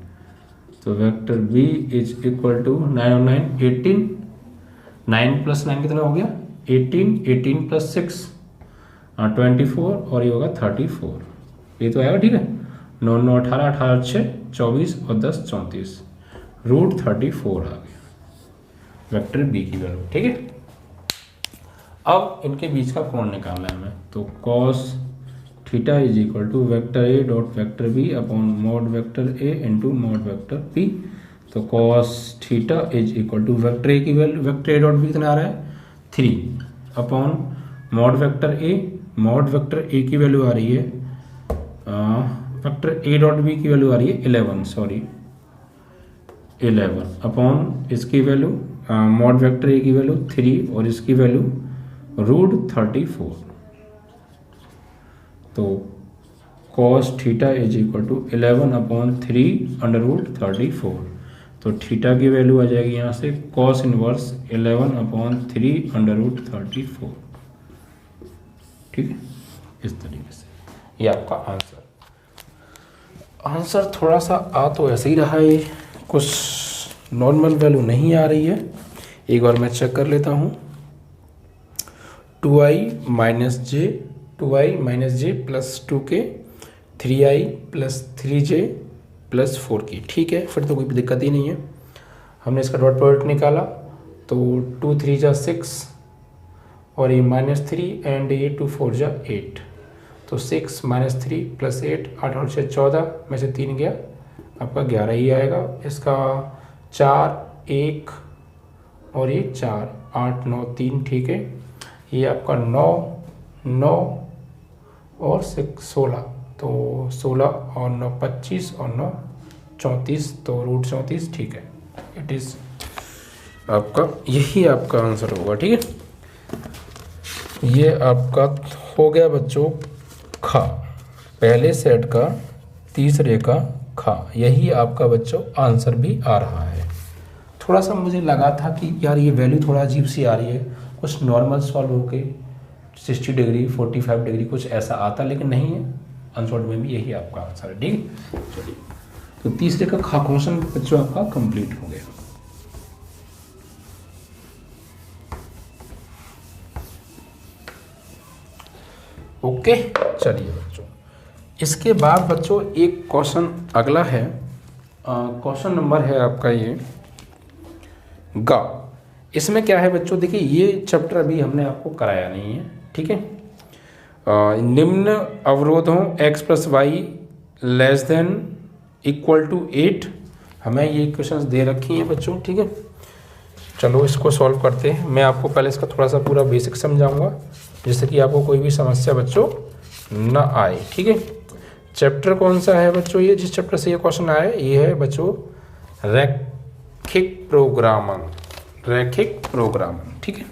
तो vector B is equal to 9 और 9 18, 9 प्लस 9 कितना हो गया 18, 18 प्लस 6 24 और ये होगा 34, ये तो आएगा, ठीक है। 9 9 18, 18 6 24 और 10 34, रूट 34 आ गया वेक्टर बी की वैल्यू, ठीक है। अब इनके बीच का कोण निकालना है हमें। तो cos theta is equal to vector A dot vector B upon mod vector A into mod vector b. तो cos theta is equal to vector a की वैल्यू, वेक्टर ए डॉट बी कितना आ रहा है 3 अपॉन मॉड वेक्टर ए की वैल्यू आ रही है वेक्टर ए डॉट बी की वैल्यू आ रही है 11 अपॉन इसकी वैल्यू मॉड वेक्टर ए की वैल्यू 3 और इसकी वैल्यू रूट 34। तो cos theta is equal to 11 upon 3 under root 34। तो थीटा की वैल्यू आ जाएगी यहाँ से cos inverse 11 upon 3 under root 34, ठीक है। इस तरीके से ये आपका आंसर थोड़ा सा आ तो ऐसे ही रहा है, कुछ नॉर्मल वैल्यू नहीं आ रही है। एक बार मैं चेक कर लेता हूँ। 2i minus j plus 2k, 3i plus 3j plus 4k, ठीक है। फिर तो कोई दिक्कत ही नहीं है। हमने इसका डॉट प्रोडक्ट निकाला तो 2 3 जा 6 और ये -3 एंड ये 2 4 जा 8, तो 6 -3 + 8, 8 और 6 14 में से 3 गया आपका 11 ही आएगा। इसका 4 1 और ये 4 8 9 3, ठीक है। ये आपका 9 9 और 6 16, तो 16 और 9 25 और 9 34, तो √34, ठीक है। इट इज़ आपका यही आपका आंसर होगा, ठीक है। ये आपका हो गया बच्चों खा, पहले सेट का तीसरे का खा, यही आपका बच्चों आंसर भी आ रहा है। थोड़ा सा मुझे लगा था कि यार ये वैल्यू थोड़ा अजीब सी आ रही है, कुछ नॉर्मल सॉल्व होके 60 डिग्री 45 डिग्री कुछ ऐसा आता, लेकिन नहीं है, अनसॉल्व में भी यही आपका आंसर है, ठीक है। चलिए, तो तीसरे का खा क्वेश्चन बच्चों आपका कंप्लीट हो गया। ओके, चलिए बच्चों, इसके बाद बच्चों एक क्वेश्चन अगला है, क्वेश्चन नंबर है आपका ये गा। इसमें क्या है बच्चों, देखिए ये चैप्टर अभी हमने आपको कराया नहीं है, ठीक है। निम्न अवरोधों x + y <= 8, हमें ये क्वेश्चंस दे रखी हैं बच्चों, ठीक है। चलो इसको सॉल्व करते हैं। मैं आपको पहले इसका थोड़ा सा पूरा बेसिक समझाऊंगा, जिससे कि आपको कोई भी समस्या बच्चों ना आए, ठीक है। चैप्टर कौन सा है बच्चों, ये जिस चैप्टर से ये क्वेश्चन आया ये है बच्चों रैखिक प्रोग्रामन, ठीक है।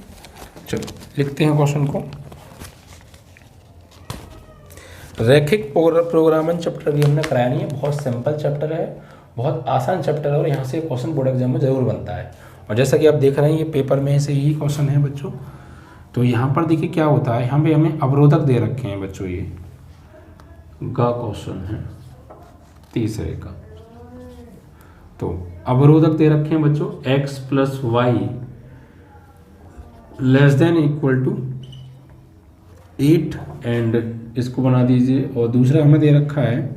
चलो लिखते हैं क्वेश्चन को। रैखिक प्रोग्रामन चैप्टर भी हमने कराया नहीं है, बहुत सिंपल चैप्टर है, बहुत आसान चैप्टर है, और यहाँ से क्वेश्चन बोर्ड एग्जाम में जरूर बनता है। और जैसा कि आप देख रहे हैं ये पेपर में से यही क्वेश्चन है बच्चों। तो यहाँ पर देखिए क्या होता है, यहाँ पे हमें अवरोधक दे रखे हैं बच्चों, ये गा क्वेश्चन है तीसरे का। तो अवरोधक दे रखे हैं बच्चों x + y <= 8 एंड इसको बना दीजिए। और दूसरा हमें दे रखा है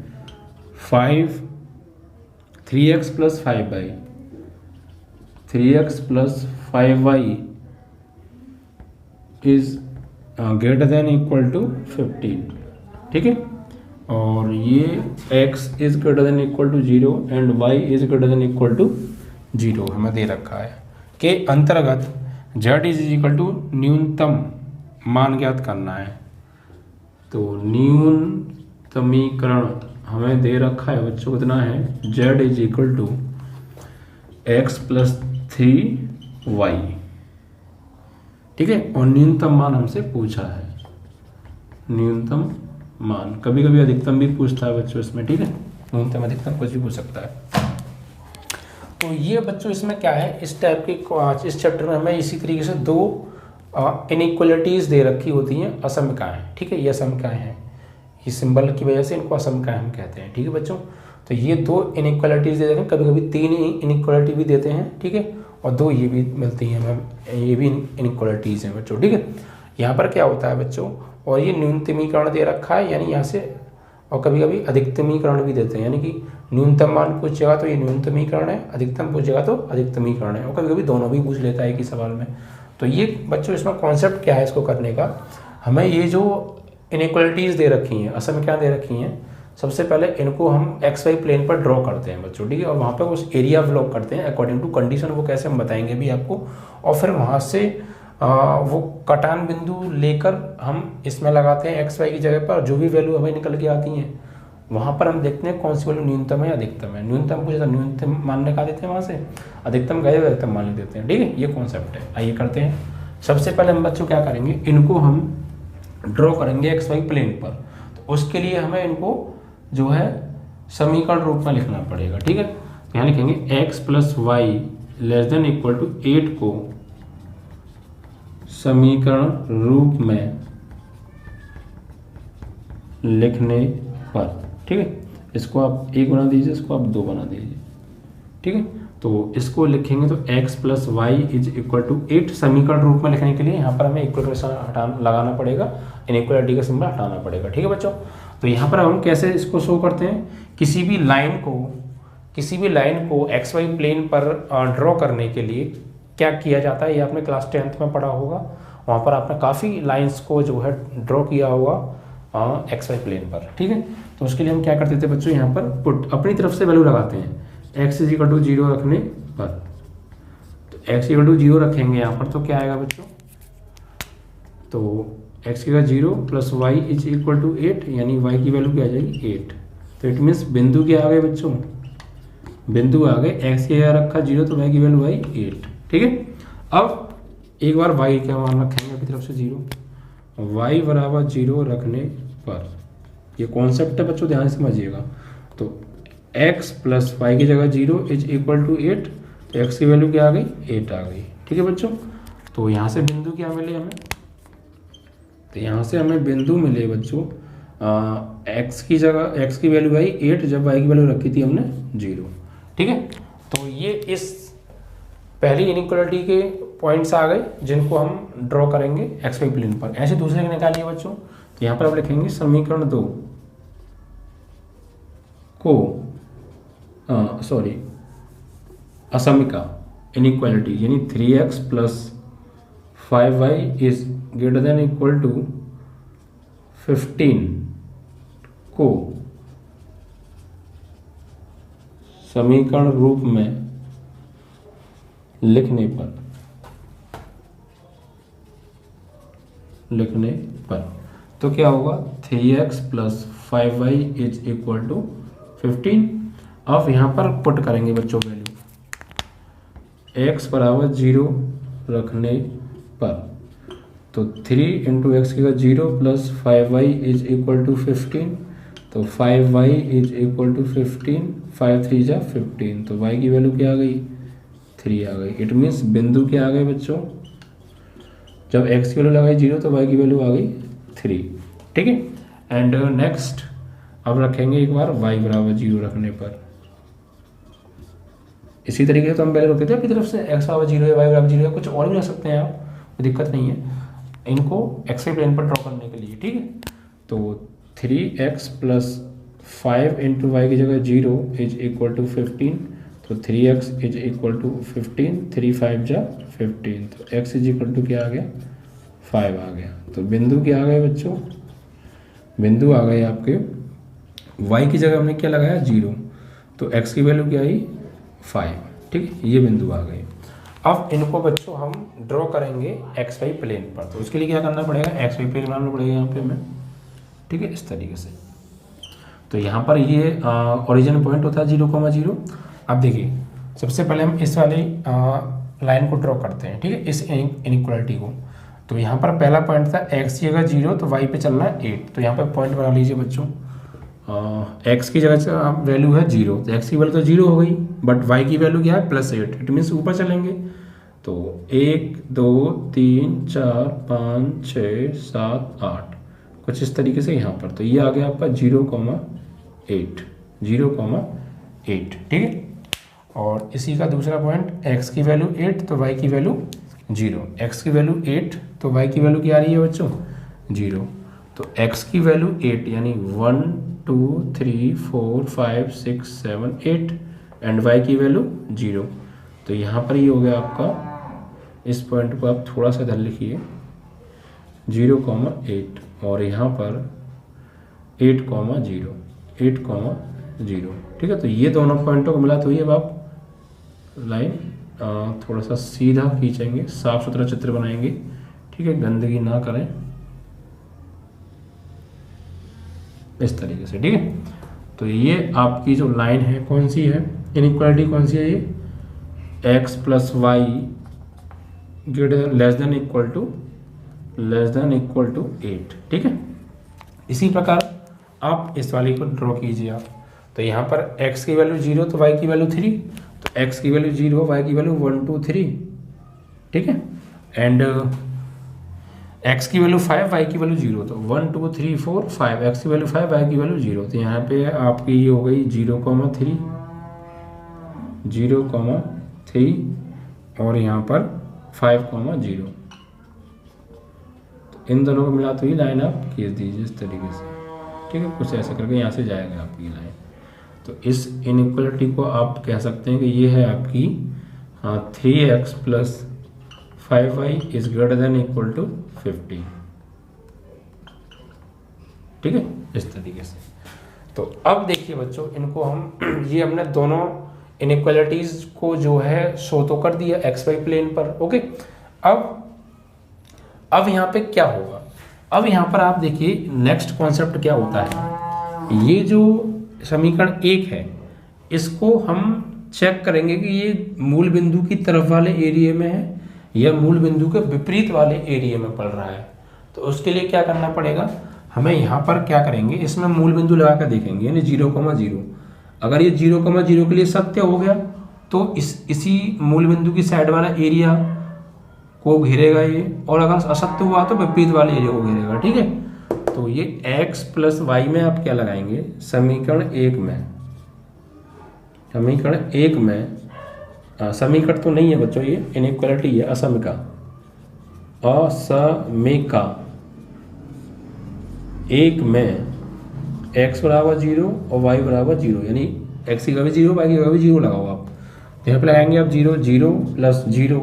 3x + 5y 3x + 5y > 15, ठीक है। और ये x > 0 एंड y > 0 हमें दे रखा है। के अंतर्गत z = न्यूनतम मान ज्ञात करना है। तो न्यूनतमीकरण हमें दे रखा है बच्चों, कितना है, z = x + 3y, ठीक है। और न्यूनतम मान हमसे पूछा है, न्यूनतम मान, कभी कभी अधिकतम भी पूछता है बच्चों इसमें, ठीक है। न्यूनतम अधिकतम कुछ भी पूछ सकता है। तो ये बच्चों इसमें क्या है, इस टाइप के इस चैप्टर में हमें इसी तरीके से 2 इनइक्वलिटीज़ दे रखी होती हैं, असमकाएँ, ठीक है। ये असमकाएँ हैं, ये सिंबल की वजह से इनको असमकाएँ हम कहते हैं, ठीक है बच्चों। तो ये 2 इनइक्वलिटीज़ दे देते हैं, कभी कभी 3 इनइक्वलिटी भी देते हैं, ठीक है। और 2 ये भी मिलती हैं हमें, ये भी इनइक्वलिटीज़ हैं बच्चों, ठीक है। यहाँ पर क्या होता है बच्चों, और ये न्यूनतमीकरण दे रखा है, यानी यहाँ से, और कभी कभी अधिकतमीकरण भी देते हैं, यानी कि न्यूनतम मान पूछेगा तो ये न्यूनतमीकरण है, अधिकतम पूछेगा तो अधिकतमीकरण है, और कभी कभी दोनों भी पूछ लेता है एक ही सवाल में। तो ये बच्चों इसमें कॉन्सेप्ट क्या है इसको करने का, हमें ये जो इनइक्वलिटीज़ दे रखी हैं, असल में क्या दे रखी हैं, सबसे पहले इनको हम XY प्लेन पर ड्रॉ करते हैं बच्चों, ठीक है। और वहाँ पर उस एरिया ब्लॉक करते हैं अकॉर्डिंग टू कंडीशन, वो कैसे हम बताएंगे भी आपको। और फिर वहाँ से वो कटान बिंदु लेकर हम इसमें लगाते हैं XY की जगह पर, जो भी वैल्यू हमें निकल के आती हैं वहाँ पर हम देखते हैं कौन सी वैल्यू न्यूनतम है अधिकतम है। न्यूनतम पूछे तो न्यूनतम मान निकाल देते हैं वहाँ से, अधिकतम गए अधिकतम मान देते हैं, ठीक है। ये कॉन्सेप्ट है, आइए करते हैं। सबसे पहले हम बच्चों क्या करेंगे, इनको हम ड्रॉ करेंगे XY प्लेन पर। तो उसके लिए हमें इनको जो है समीकरण रूप में लिखना पड़ेगा, ठीक है। तो यहाँ लिखेंगे x + y <= 8 को समीकरण रूप में लिखने पर, ठीक है। इसको आप 1 बना दीजिए, इसको आप 2 बना दीजिए, ठीक है। तो इसको लिखेंगे तो x + y = 8 समीकरण रूप में लिखने के लिए यहाँ पर हमें इक्वेशन लगाना पड़ेगा, इनइक्वालिटी का सिंबल हटाना पड़ेगा, ठीक है बच्चों। तो यहाँ पर हम कैसे इसको शो करते हैं, किसी भी लाइन को XY प्लेन पर ड्रॉ करने के लिए क्या किया जाता है ये आपने क्लास 10th में पढ़ा होगा, वहाँ पर आपने काफ़ी लाइंस को जो है ड्रॉ किया होगा एक्स वाई प्लेन पर। ठीक है, तो उसके लिए हम क्या करते थे बच्चों, यहाँ पर पुट अपनी तरफ से वैल्यू लगाते हैं एक्स इज इक्वल टू 0 रखने पर। तो एक्स इक्वल टू 0 रखेंगे यहाँ पर तो क्या आएगा बच्चों, तो एक्स की जगह 0 plus y is equal to 8, यानी वाई की वैल्यू क्या आ जाएगी 8। तो इट मीन्स बिंदु क्या आ गए बच्चों, बिंदु आ गए, एक्स की जगह रखा 0 तो वाई की वैल्यू आई 8। ठीक है, अब एक बार वाई क्या मान रखेंगे अपनी तरफ से 0, वाई बराबर 0 रखने पर, ये कॉन्सेप्ट है बच्चों ध्यान से समझिएगा। तो x प्लस वाई की जगह 0 इज इक्वल टू 8, तो x की वैल्यू क्या आ गई 8 आ गई। ठीक है बच्चों, तो यहाँ से बिंदु क्या मिले हमें, तो यहाँ से हमें बिंदु मिले बच्चों x की जगह x की वैल्यू आई 8 जब y की वैल्यू रखी थी हमने 0। ठीक है, तो ये इस पहली इनइक्वालिटी के पॉइंट्स आ गए जिनको हम ड्रॉ करेंगे एक्स वाई प्लेन पर। ऐसे दूसरे के निकालिए बच्चों, तो यहाँ पर आप लिखेंगे समीकरण 2 को असमिका इनइक्वालिटी, यानी 3x plus 5y is greater than equal to 15 को समीकरण रूप में लिखने पर तो क्या होगा 3x plus 5y is equal to 15। अब यहाँ पर पुट करेंगे बच्चों वैल्यू, x बराबर 0 रखने पर, तो 3 इंटू एक्स की 0 plus 5y is equal to 15, तो 5y इज इक्वल टू 15, 5 3 जा 15, तो y की वैल्यू क्या आ गई 3 आ गई। इट मीन्स बिंदु क्या आ गए बच्चों, जब x की वैल्यू लगाई 0 तो y की वैल्यू आ गई 3। ठीक है, एंड नेक्स्ट अब रखेंगे एक बार y बराबर 0 रखने पर, इसी तरीके से तो हम पहले रखते थे अपनी तरफ से x बराबर 0 है, y बराबर 0 है, कुछ और भी रख सकते हैं आप, कोई दिक्कत नहीं है इनको एक्स वाई प्लेन पर ड्रॉ करने के लिए। ठीक है, तो 3x प्लस 5 इंटू वाई की जगह 0 इज इक्वल टू 15, तो 3x इज इक्वल टू 15, 3 5 जा 15, तो x इज इक्वल टू क्या आ गया 5 आ गया। तो बिंदु क्या आ गए बच्चों, बिंदु आ गए आपके y की जगह हमने क्या लगाया 0, तो x की वैल्यू क्या आई 5। ठीक है, ये बिंदु आ गए। अब इनको बच्चों हम ड्रॉ करेंगे एक्स वाई प्लेन पर, तो उसके लिए क्या करना पड़ेगा, एक्स वाई प्लेन बनाना पड़ेगा यहाँ पे हमें। ठीक है, इस तरीके से, तो यहाँ पर ये ओरिजिन पॉइंट होता है 0,0। अब देखिए सबसे पहले हम इस वाली लाइन को ड्रॉ करते हैं। ठीक है, इस इनइक्वालिटी को, तो यहाँ पर पहला पॉइंट था एक्स की जगह 0 तो वाई पे चलना है 8, तो यहाँ पर पॉइंट बना लीजिए बच्चों, एक्स की जगह वैल्यू है 0, तो एक्स की वैल्यू तो 0 हो गई, बट वाई की वैल्यू क्या है +8, इट मीन्स ऊपर चलेंगे, तो 1 2 3 4 5 6 7 8 कुछ इस तरीके से यहाँ पर, तो ये आ गया आपका 0,8 0,8। ठीक है, और इसी का दूसरा पॉइंट एक्स की वैल्यू 8 तो वाई की वैल्यू 0, एक्स की वैल्यू 8 तो वाई की वैल्यू क्या आ रही है बच्चों 0, तो एक्स की वैल्यू 8 यानी 1 2 3 4 5 6 7 8 एंड वाई की वैल्यू 0, तो यहाँ पर ये हो गया आपका, इस पॉइंट को आप थोड़ा सा इधर लिखिए 0,8 और यहाँ पर 8,0 8,0। ठीक है, तो ये दोनों पॉइंटों को मिला तो ये अब आप लाइन थोड़ा सा सीधा खींचेंगे, साफ सुथरा चित्र बनाएंगे। ठीक है, गंदगी ना करें इस तरीके से। ठीक है, तो ये आपकी जो लाइन है कौन सी है, इनइक्वालिटी कौन सी है, ये x plus y greater less than equal to 8। ठीक है, इसी प्रकार आप इस वाली को ड्रॉ कीजिए आप, तो यहाँ पर x की वैल्यू 0 तो y की वैल्यू 3, तो x की वैल्यू 0 y की वैल्यू 1 2 3। ठीक है, एंड x की वैल्यू 5 y की वैल्यू 0, तो 1 2 3 4 5, x की वैल्यू 5 y की वैल्यू 0, तो यहाँ पे आपकी ये हो गई 0,3 और यहाँ पर 5,0, तो इन दोनों को मिला तो ही लाइन आप खींच दीजिए इस तरीके से। ठीक है, कुछ ऐसा करके यहाँ से जाएगा आपकी लाइन, तो इस इनइक्वालिटी को आप कह सकते हैं कि ये है आपकी 3x plus 5y is greater than equal to 15। ठीक है, इस तरीके से। तो अब देखिए बच्चों, इनको हम ये हमने दोनों इनइक्वालिटीज को जो है शो तो कर दिया एक्स वाई प्लेन पर। ओके, अब यहाँ पे क्या होगा, अब यहाँ पर आप देखिए नेक्स्ट कॉन्सेप्ट क्या होता है। ये जो समीकरण 1 है इसको हम चेक करेंगे कि ये मूल बिंदु की तरफ वाले एरिया में है या मूल बिंदु के विपरीत वाले एरिया में पड़ रहा है। तो उसके लिए क्या करना पड़ेगा, हमें यहाँ पर क्या करेंगे, इसमें मूल बिंदु लगा कर देखेंगे, यानी 0,0। अगर ये 0,0 के लिए सत्य हो गया तो इसी मूल बिंदु की साइड वाला एरिया को घेरेगा ये, और अगर असत्य हुआ तो विपरीत वाले एरिया को घेरेगा। ठीक है, तो ये x प्लस वाई में आप क्या लगाएंगे, समीकरण 1 में, समीकरण 1 में समीकरण तो नहीं है बच्चों, ये इनइक्वालिटी है, असमिका, असमिका 1 में x बराबर 0 और y बराबर 0, यानी x की जगह भी 0, y की जगह भी 0 लगाओ आप। तो यहाँ पे लगाएंगे आप 0, 0 प्लस 0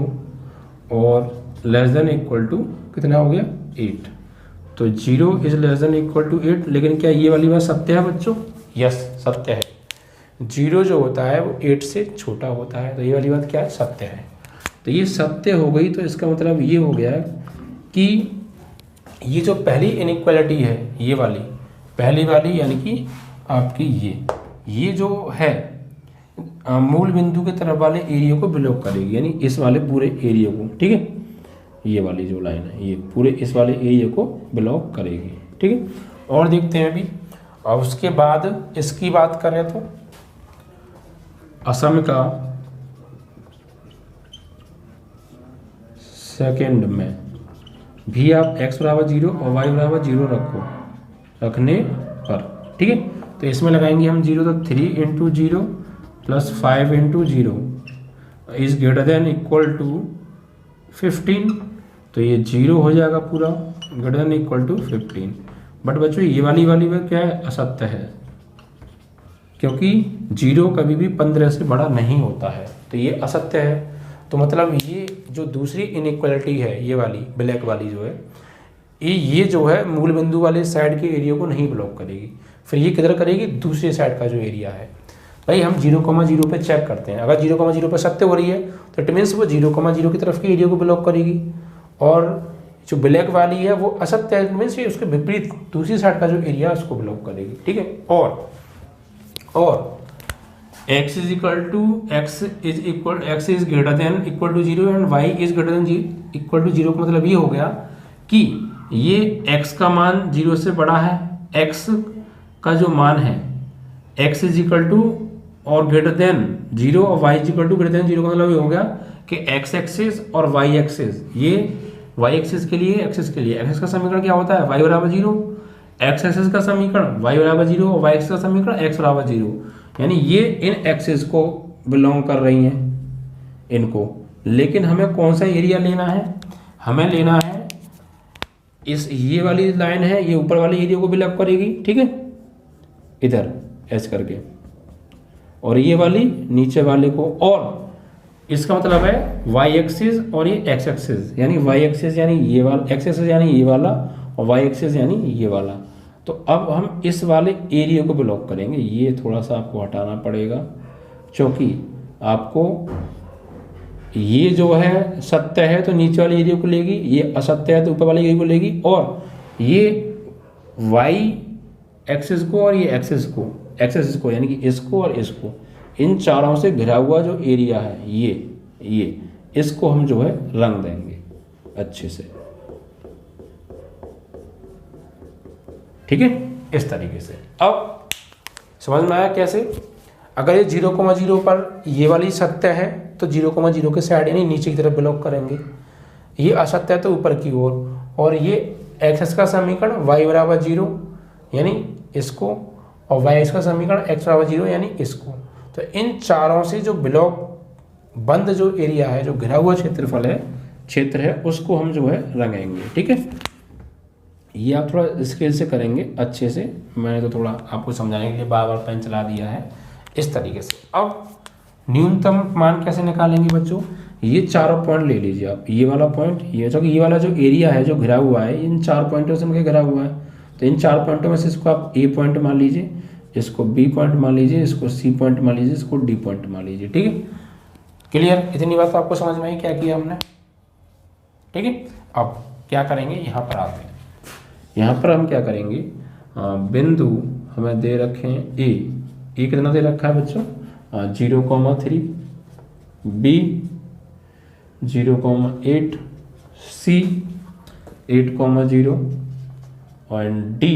और लेस देन इक्वल टू कितना हो गया 8। तो 0 is less than equal to 8। लेकिन क्या ये वाली बात सत्य है बच्चों? यस, सत्य है। 0 जो होता है वो 8 से छोटा होता है, तो ये वाली बात क्या है, सत्य है। तो ये सत्य हो गई, तो इसका मतलब ये हो गया कि ये जो पहली इनइक्वालिटी है, ये वाली पहली वाली यानी कि आपकी ये जो है मूल बिंदु के तरफ वाले एरिया को बिलोंग करेगी, यानी इस वाले पूरे एरिया को। ठीक है, ये वाली जो लाइन है ये पूरे इस वाले एरिया को बिलोंग करेगी। ठीक है, और देखते हैं अभी। और उसके बाद इसकी बात करें तो असमिका सेकेंड में भी आप x बराबर 0 और y बराबर 0 रखने पर। ठीक है, तो इसमें लगाएंगे हम 0, तो 3 into 0 plus 5 into 0 is greater than equal to 15। तो ये 0 हो जाएगा पूरा, greater than equal to 15। But बच्चों ये वाली बात क्या है, असत्य है, क्योंकि 0 कभी भी 15 से बड़ा नहीं होता है, तो ये असत्य है। तो मतलब ये जो दूसरी इनइक्वालिटी है, ये वाली ब्लैक वाली जो है, ये जो है मूल बिंदु वाले साइड के एरिया को नहीं ब्लॉक करेगी। फिर ये किधर करेगी, दूसरे साइड का जो एरिया है। भाई हम 0,0 पे चेक करते हैं, अगर 0,0 पे सत्य हो रही है तो इट मीन्स वो 0,0 की तरफ के एरिया को ब्लॉक करेगी, और जो ब्लैक वाली है वो असत्य है, मीन्स ये उसके विपरीत दूसरी साइड का जो एरिया है उसको ब्लॉक करेगी। ठीक है, और x is greater than equal to 0 and y is greater than equal to 0 का मतलब ये हो गया कि ये x का मान 0 से बड़ा है, x का जो मान है x इज इक्वल टू और ग्रेटर देन 0 और y is equal to greater than 0 का मतलब ये हो गया कि x एक्सिस और y एक्सिस, ये y एक्सिस के लिए एक्सिस का समीकरण क्या होता है, y बराबर 0, x एक्सिस का समीकरण y बराबर 0 और y एक्सिस का समीकरण x बराबर 0, यानी ये इन एक्सिस को बिलोंग कर रही हैं इनको। लेकिन हमें कौन सा एरिया लेना है, हमें लेना है ये वाली लाइन है, ये ऊपर वाले एरिया को बिलोंग करेगी। ठीक है, इधर ऐसे करके, और ये वाली नीचे वाले को, और इसका मतलब है y एक्सिस और ये x एक्सिस, यानी y एक्सिस यानी ये वाला, x एक्सिस यानी ये वाला, और y एक्सिस यानी ये वाला। तो अब हम इस वाले एरिया को ब्लॉक करेंगे, ये थोड़ा सा आपको हटाना पड़ेगा, क्योंकि आपको ये जो है सत्य है तो नीचे वाले एरिया को लेगी, ये असत्य है तो ऊपर वाले एरिया को लेगी, और ये y एक्सिस को और ये एक्सिस को यानी कि इसको और इसको, इन चारों से घिरा हुआ जो एरिया है ये इसको हम जो है रंग देंगे अच्छे से। ठीक है, इस तरीके से। अब समझ में आया कैसे? अगर ये 0,0 पर ये वाली सत्य है तो 0,0 के साइड यानी नीचे की तरफ ब्लॉक करेंगे, ये असत्य है तो ऊपर की ओर, और ये एक्स का समीकरण y बराबर 0 यानी इसको, और y का समीकरण x बराबर 0 यानी इसको। तो इन चारों से जो ब्लॉक बंद जो एरिया है, जो घिरा हुआ क्षेत्र है उसको हम जो है रंगेंगे। ठीक है, ये आप थोड़ा स्केल से करेंगे अच्छे से, मैंने तो थोड़ा आपको समझाने के लिए बार बार पेन चला दिया है इस तरीके से। अब न्यूनतम मान कैसे निकालेंगे बच्चों, ये चारों पॉइंट ले लीजिए आप, ये वाला पॉइंट, ये वाला जो एरिया है जो घिरा हुआ है इन 4 पॉइंटों से मिलकर घिरा हुआ है। तो इन 4 पॉइंटों में से इसको आप ए पॉइंट मान लीजिए, इसको बी पॉइंट मान लीजिए, इसको सी पॉइंट मान लीजिए, इसको डी पॉइंट मान लीजिए। ठीक है, क्लियर? इतनी बात आपको समझ में आई क्या किया हमने? ठीक है, अब क्या करेंगे, यहाँ पर आते हैं। यहाँ पर हम क्या करेंगे, बिंदु हमें दे रखे हैं ए कितना दे रखा है बच्चों, 0,3, बी 0,8, सी 8,0 और डी।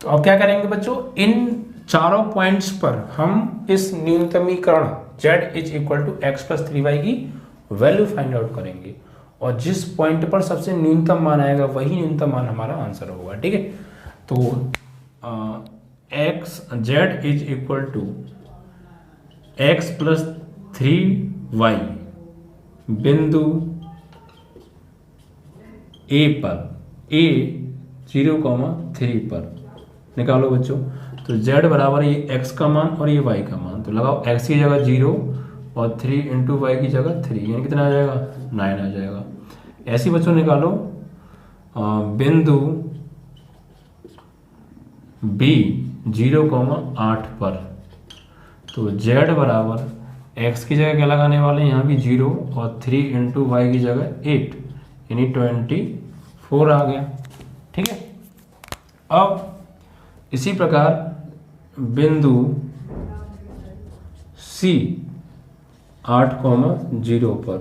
तो अब क्या करेंगे बच्चों, इन चारों पॉइंट्स पर हम इस न्यूनतमीकरण z is equal to x plus 3y की वैल्यू फाइंड आउट करेंगे, और जिस पॉइंट पर सबसे न्यूनतम मान आएगा वही न्यूनतम मान हमारा आंसर होगा। ठीक है, तो x z is equal to x plus 3y बिंदु ए पर, a 0,3 पर निकालो बच्चों। तो z बराबर ये x का मान और ये y का मान, तो लगाओ x की जगह 0 और 3 इंटू वाई की जगह 3, यानी कितना आ जाएगा, 9 आ जाएगा। ऐसे ही बच्चों निकालो बिंदु b 0,8 पर, तो z बराबर x की जगह क्या लगाने वाले हैं, यहाँ भी 0 और 3 इंटू वाई की जगह 8, यानी 24 आ गया। ठीक है, अब इसी प्रकार बिंदु C 8,0 पर,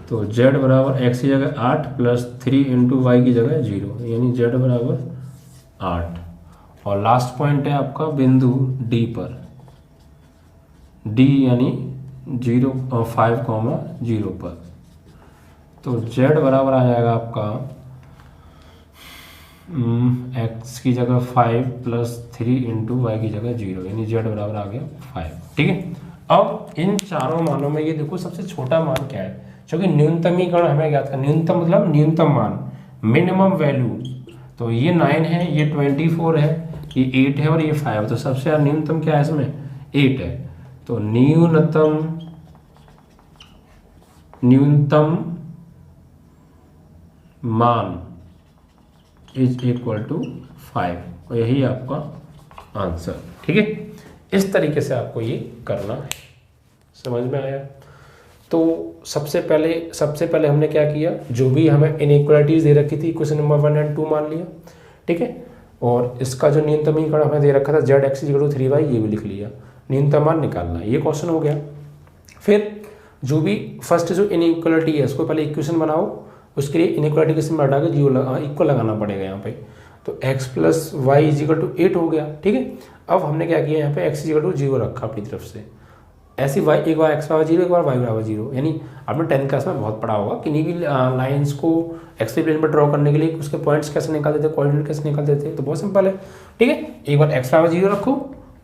तो z बराबर x की जगह 8 प्लस 3 इंटू वाई की जगह 0, यानी z बराबर 8। और लास्ट पॉइंट है आपका बिंदु D पर, D यानी 5,0 पर, तो z बराबर आ जाएगा आपका x की जगह 5 प्लस 3 इंटू वाई की जगह 0, यानी z बराबर आ गया 5। ठीक है, अब इन चारों मानों में ये देखो सबसे छोटा मान क्या है, क्योंकि न्यूनतमीकरण हमें ज्ञात करना, न्यूनतम मतलब न्यूनतम मान, मिनिमम वैल्यू। तो ये 9 है, ये 24 है, ये 8 है और ये 5 है, तो सबसे ज़्यादा न्यूनतम क्या है इसमें, 8 है। तो न्यूनतम मान इज इक्वल टू 5, और यही आपका आंसर। ठीक है, इस तरीके से आपको ये करना है। समझ में आया? तो सबसे पहले हमने क्या किया, जो भी हमें इनइक्वालिटीज दे रखी थी क्वेश्चन नंबर 1 और 2 मान लिया। ठीक है, और इसका जो न्यूनतमीकरण हमें दे रखा था z x equal to 3y, ये भी लिख लिया, न्यूनतम मान निकालना है, ये क्वेश्चन हो गया। फिर जो भी फर्स्ट जो इनइक्वालिटी है उसको पहले इक्वेशन बनाओ, उसके लिए इनइक्वालिटी के सिंबल हटा के जीरो इक्वल लगाना पड़ेगा यहाँ पे। तो x plus y is equal to 8 हो गया। ठीक है, अब हमने क्या किया, यहाँ पे x इज इक्वल टू 0 रखा अपनी तरफ से, ऐसी y एक बार x बराबर 0, एक बार y बराबर 0, यानी आपने 10th क्लास में बहुत पढ़ा होगा किन्हीं भी लाइंस को एक्स प्लेन पर ड्रॉ करने के लिए उसके पॉइंट्स कैसे निकालते थे, कोऑर्डिनेट कैसे निकालते थे। तो बहुत सिंपल है। ठीक है, एक बार x बराबर 0 रखो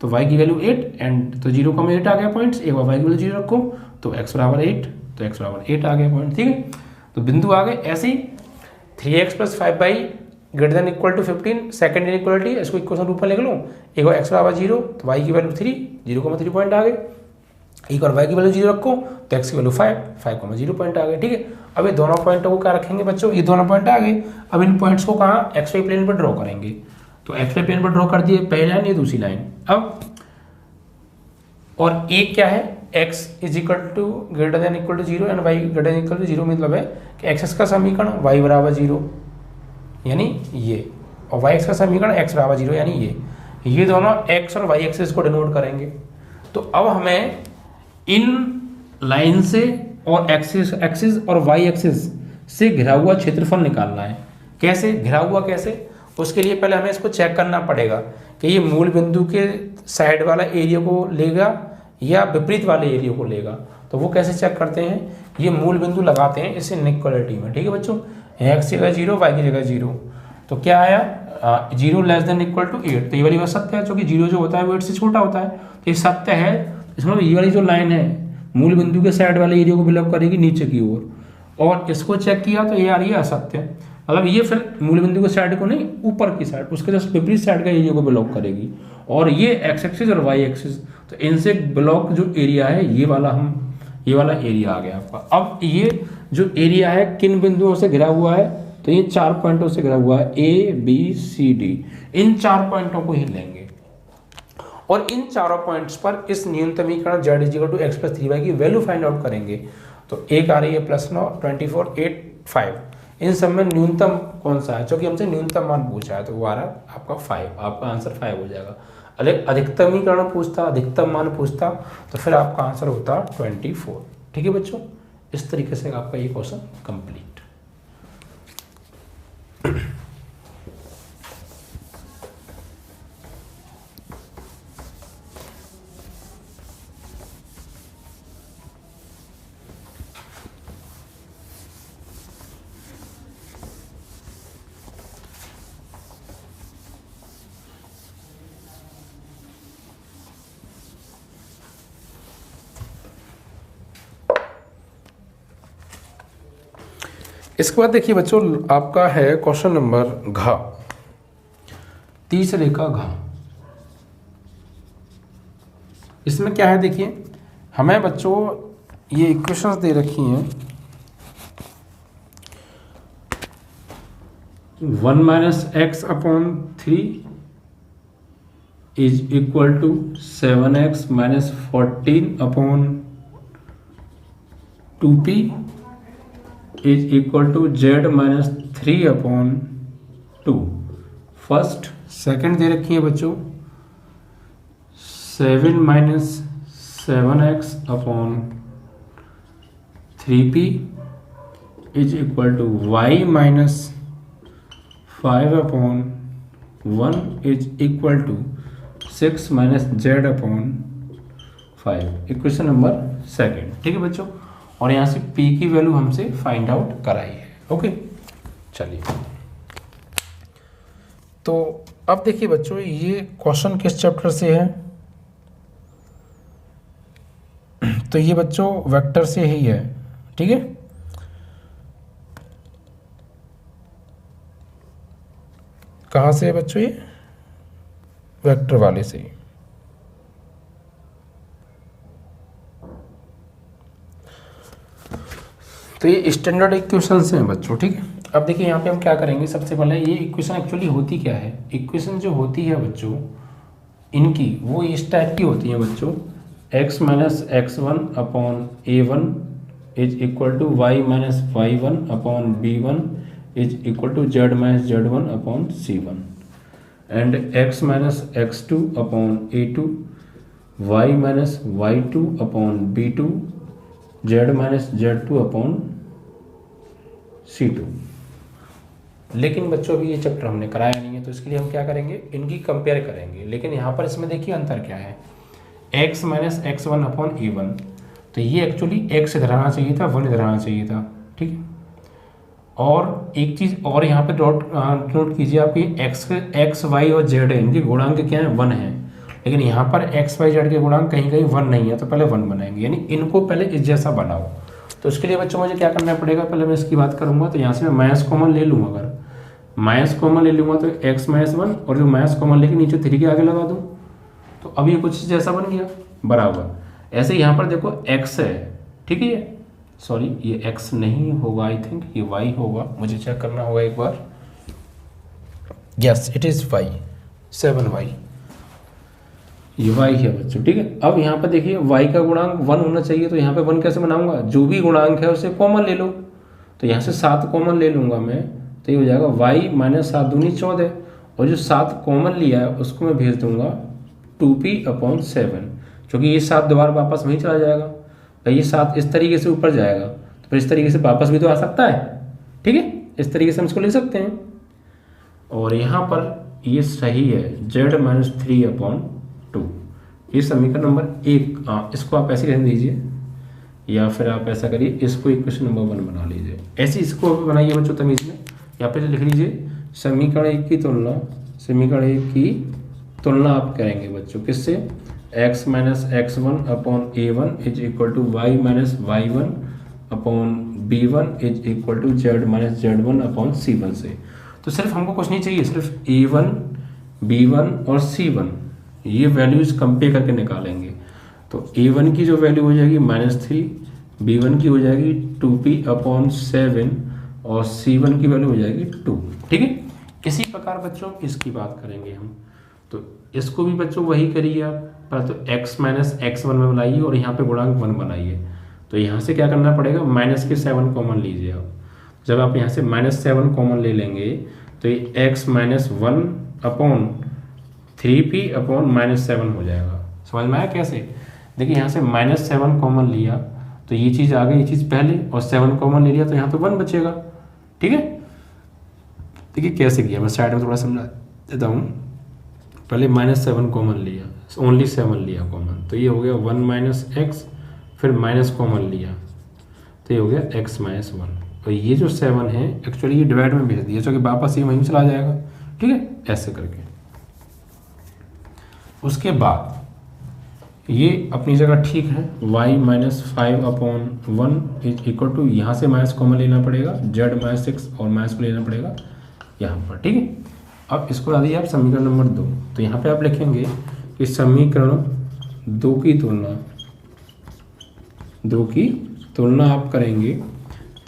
तो y की वैल्यू 8, एंड तो 0,8 आ गया पॉइंट्स। एक बार y की वैल्यू 0 रखो तो x बराबर 8, तो x बराबर 8 आ गया पॉइंट। ठीक है, तो बिंदु आ गए। ऐसे ही 3x plus 5y greater than equal to 15, second inequality, इसको इक्वेशन रूप में लिख लो। एक बार x बराबर 0 तो y की वैल्यू 3, 0,3 पॉइंट आ गए। एक बार y की वैल्यू 0 रखो तो x की वैल्यू 5, 5,0 पॉइंट आ गए। ठीक है, अब ये दोनों पॉइंटों को क्या रखेंगे बच्चों, ये दोनों पॉइंट आ गए। अब इन पॉइंट्स को कहाँ, एक्स वाई प्लेन पर ड्रॉ करेंगे। तो एक्स वाई प्लेन पर ड्रॉ कर दिए, पहली लाइन ये दूसरी लाइन। अब और एक क्या है, x is equal to greater than equal to 0 and y greater than equal to 0, मतलब है कि एक्स का समीकरण y बराबर 0 यानी ये, और y का समीकरण x बराबर 0 यानी ये दोनों x और y एक्सिस को डिनोट करेंगे। तो अब हमें इन लाइन से और एक्सिस और y एक्सिस से घिरा हुआ क्षेत्रफल निकालना है। कैसे घिरा हुआ, कैसे, उसके लिए पहले हमें इसको चेक करना पड़ेगा कि ये मूल बिंदु के साइड वाला एरिया को लेगा या विपरीत वाले एरिया को लेगा। तो वो कैसे चेक करते हैं, ये मूल बिंदु लगाते हैं इस इनइक्वालिटी में। ठीक है बच्चों, x की जगह 0, y की जगह 0, तो क्या आया 0 लेस देन इक्वल टू 8, तो ये वाली बात सत्य है, क्योंकि 0 जो होता है वो 8 से छोटा होता है, तो ये सत्य है। इसमें ये वाली जो लाइन है मूल बिंदु के साइड वाले एरिया को बिलोंग करेगी नीचे की ओर, और इसको चेक किया तो ये आ रही है असत्य, मतलब ये फिर मूल बिंदु के साइड को नहीं, ऊपर की साइड, उसके जस्ट विपरीत साइड का एरिया को बिलोंग करेगी, और ये एक्स एक्सिस और वाई एक्सिस तो इनसे ब्लॉक जो एरिया है ये वाला एरिया आ गया आपका। अब ये जो एरिया है किन बिंदुओं से घिरा हुआ है, तो ये 4 पॉइंटों से घिरा हुआ है, ए बी सी डी। इन 4 पॉइंटों को ही लेंगे और इन चारों पॉइंट्स पर इस न्यूनतमीकरण z equal to x plus 3y की वैल्यू फाइंड आउट करेंगे। तो एक आ रही है +9, 24, 8, 5। इन सब में न्यूनतम कौन सा है, क्योंकि हमसे न्यूनतम मान पूछा है, तो वो आ रहा है आपका 5। आपका आंसर 5 हो जाएगा। अधिकतमीकरण पूछता, अधिकतम मान पूछता, तो फिर आपका आंसर होता 24। ठीक है बच्चों, इस तरीके से आपका ये क्वेश्चन कंप्लीट। इसके बाद देखिए बच्चों, आपका है क्वेश्चन नंबर घ, तीसरे का घ। इसमें क्या है देखिए, हमें बच्चों ये इक्वेशंस दे रखी हैं, 1 - x/3 is equal to 7x - 14/2p is equal to z - 3/2। First, second दे रखी है बच्चों 7 - 7x/3p is equal to y - 5/1 is equal to 6 - z/5। Equation number second. ठीक है बच्चों, और यहाँ से p की वैल्यू हमसे फाइंड आउट कराई है। ओके, चलिए तो अब देखिए बच्चों, ये क्वेश्चन किस चैप्टर से है, तो ये बच्चों वेक्टर से ही है। ठीक है, कहाँ से है बच्चों, ये वेक्टर वाले से ही। तो ये स्टैंडर्ड इक्वेशन से हैं बच्चों। ठीक है, अब देखिए यहाँ पे हम क्या करेंगे, सबसे पहले ये इक्वेशन एक्चुअली होती क्या है। इक्वेशन जो होती है बच्चों इनकी, वो इस टाइप की होती है बच्चों, x - x1/a1 is equal to y - y1/b1 is equal to z - z1/c1 and x - x2/a2 y - y2/b2 z - z2/c2। लेकिन बच्चों अभी ये चैप्टर हमने कराया नहीं है, तो इसके लिए हम क्या करेंगे, इनकी कंपेयर करेंगे। लेकिन यहाँ पर इसमें देखिए अंतर क्या है, x - x1/a1, तो ये एक्चुअली x इधर आना चाहिए था, 1 इधर आना चाहिए था। ठीक है, और एक चीज़ और यहाँ पे नोट कीजिए आप, ये x y और z है, इनके गुणांक क्या है, 1 है। लेकिन यहाँ पर x y z के गुणांक कहीं कहीं 1 नहीं है, तो पहले 1 बनाएंगे, यानी इनको पहले इस जैसा बनाओ। तो इसके लिए बच्चों मुझे क्या करना पड़ेगा, पहले मैं इसकी बात करूँगा, तो यहाँ से मैं माइनस कॉमन ले लूँगा। अगर माइनस कॉमन ले लूँगा तो x - 1, और जो माइनस कॉमन लेके नीचे 3 के आगे लगा दूँ, तो अब ये कुछ जैसा बन गया बराबर। ऐसे यहाँ पर देखो x है, ठीक है, सॉरी ये x नहीं होगा, आई थिंक ये y होगा, मुझे चेक करना होगा एक बार। Yes, it is y, 7y, ये y है बच्चों। ठीक है, अब यहाँ पर देखिए y का गुणांक 1 होना चाहिए, तो यहाँ पे 1 कैसे बनाऊंगा, जो भी गुणांक है उसे कॉमन ले लो। तो यहाँ से 7 कॉमन ले लूँगा मैं, तो ये हो जाएगा y - 7 दूनी 14, और जो 7 कॉमन लिया है उसको मैं भेज दूंगा 2p/7, क्योंकि ये 7 दोबारा वापस वहीं चला जाएगा, और ये 7 इस तरीके से ऊपर जाएगा, तो फिर इस तरीके से वापस भी तो आ सकता है। ठीक है, इस तरीके से हम इसको लिख सकते हैं। और यहाँ पर ये सही है, z - 3/2, ये समीकरण नंबर 1। इसको आप ऐसे रहने दीजिए, या फिर आप ऐसा करिए, इसको इक्वेशन नंबर 1 बना लीजिए। ऐसे इसको बनाइए बच्चों तमीज में, या फिर लिख लीजिए समीकरण 1 की तुलना, समीकरण 1 की तुलना आप करेंगे बच्चों किससे, x - x1/a1 is equal to y - y1/b1 is equal to z - z1/c1 से। तो सिर्फ हमको कुछ नहीं चाहिए, सिर्फ a1, b1 और c1, ये वैल्यूज कंपेयर करके निकालेंगे। तो A1 की जो वैल्यू हो जाएगी -3, B1 की हो जाएगी 2p/7 और C1 की वैल्यू हो जाएगी 2। ठीक है, इसी प्रकार बच्चों इसकी बात करेंगे हम। तो इसको भी बच्चों वही करिए आप, पर तो x माइनस x1 में बनाइए और यहाँ पे गुणांक 1 बनाइए। तो यहाँ से क्या करना पड़ेगा, -7 कॉमन लीजिए आप। जब आप यहाँ से -7 कॉमन ले लेंगे तो ये x माइनस 1/3p/-7 हो जाएगा। समझ में आया कैसे? देखिए यहाँ से -7 कॉमन लिया तो ये चीज़ आ गई, ये चीज़ पहले, और 7 कॉमन ले लिया तो यहाँ पे 1 बचेगा। ठीक है, देखिए कैसे किया, मैं साइड में थोड़ा समझा देता हूँ। पहले -7 कॉमन लिया, ओनली 7 लिया कॉमन, तो ये हो गया 1 - x, फिर माइनस कॉमन लिया तो ये हो गया x - 1। तो ये जो 7 है एक्चुअली ये डिवाइड में भेज दिया, जो कि वापस ये वहीं चला जाएगा। ठीक है, ऐसे करके। उसके बाद ये अपनी जगह ठीक है, y - 5/1 इज इक्वल टू, यहाँ से माइनस कॉमन लेना पड़ेगा, z - 6 और माइनस को लेना पड़ेगा यहाँ पर। ठीक है, अब इसको ला दीजिए आप समीकरण नंबर 2। तो यहाँ पे आप लिखेंगे कि समीकरण 2 की तुलना आप करेंगे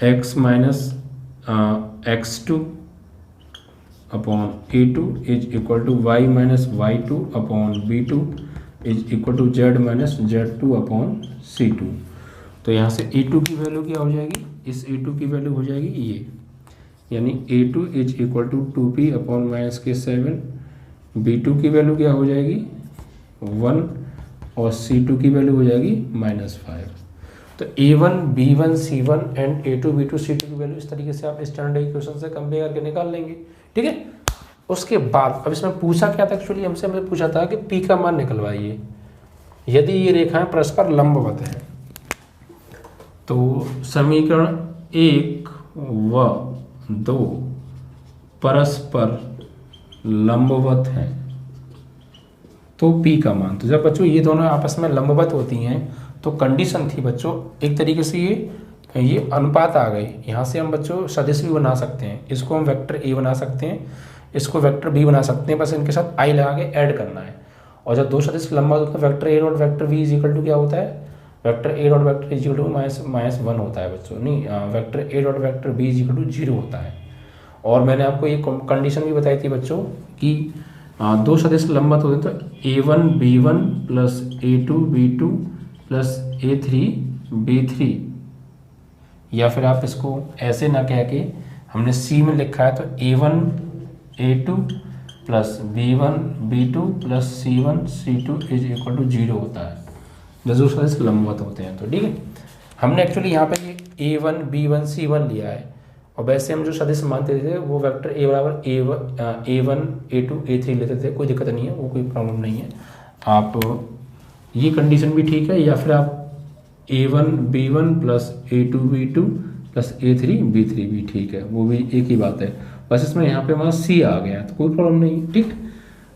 x - x2/a2 is equal to y - y2/b2 is equal to z - z2/c2। तो यहाँ से a2 की वैल्यू क्या हो जाएगी, इस a2 की वैल्यू हो जाएगी ये, यानी a2 is equal to 2p/-7, b2 की वैल्यू क्या हो जाएगी 1 और c2 की वैल्यू हो जाएगी -5। तो a1 b1 c1 and a2 b2 c2 की वैल्यू इस तरीके से आप स्टैंडर्ड इक्वेशन से कंपेयर करके निकाल लेंगे। ठीक है, उसके बाद अब इसमें पूछा क्या था, एक्चुअली हमसे हमें पूछा था कि p का मान निकलवाइए यदि ये रेखाएं परस्पर लंबवत हैं। तो समीकरण 1 व 2 परस्पर लंबवत हैं तो p का मान, तो जब बच्चों ये दोनों आपस में लंबवत होती हैं तो कंडीशन थी बच्चों एक तरीके से ये अनुपात आ गई। यहाँ से हम बच्चों सदिश भी बना सकते हैं, इसको हम वेक्टर a बना सकते हैं, इसको वेक्टर b बना सकते हैं, बस इनके साथ i लगा के ऐड करना है। और जब दो सदिश लंबा होता है तो vector a dot vector b is equal to क्या होता है, vector a dot vector is equal to -1 होता है बच्चों, नहीं vector a dot vector b is equal to 0 होता है। और मैंने आपको ये कंडीशन भी बताई थी बच्चों कि दो सदिश लंबत होते हैं तो a1 b1 plus a2 b2 plus a3 b3, या फिर आप इसको ऐसे ना कह के हमने c में लिखा है तो a1 a2 plus b1 b2 plus c1 c2 is equal to 0 होता है जब दो सदिश लंबवत होते हैं। तो ठीक है, हमने एक्चुअली यहाँ पे ये a1 b1 c1 लिया है, और वैसे हम जो सदिश मानते थे वो वेक्टर a बराबर a1 a2 a3 लेते थे, कोई दिक्कत नहीं है, वो कोई प्रॉब्लम नहीं है। आप ये कंडीशन भी ठीक है, या फिर आप a1 b1 plus a2 b2 plus a3 b3 भी ठीक है, वो भी एक ही बात है। बस इसमें यहाँ पे हमारा c आ गया तो कोई प्रॉब्लम नहीं है। ठीक,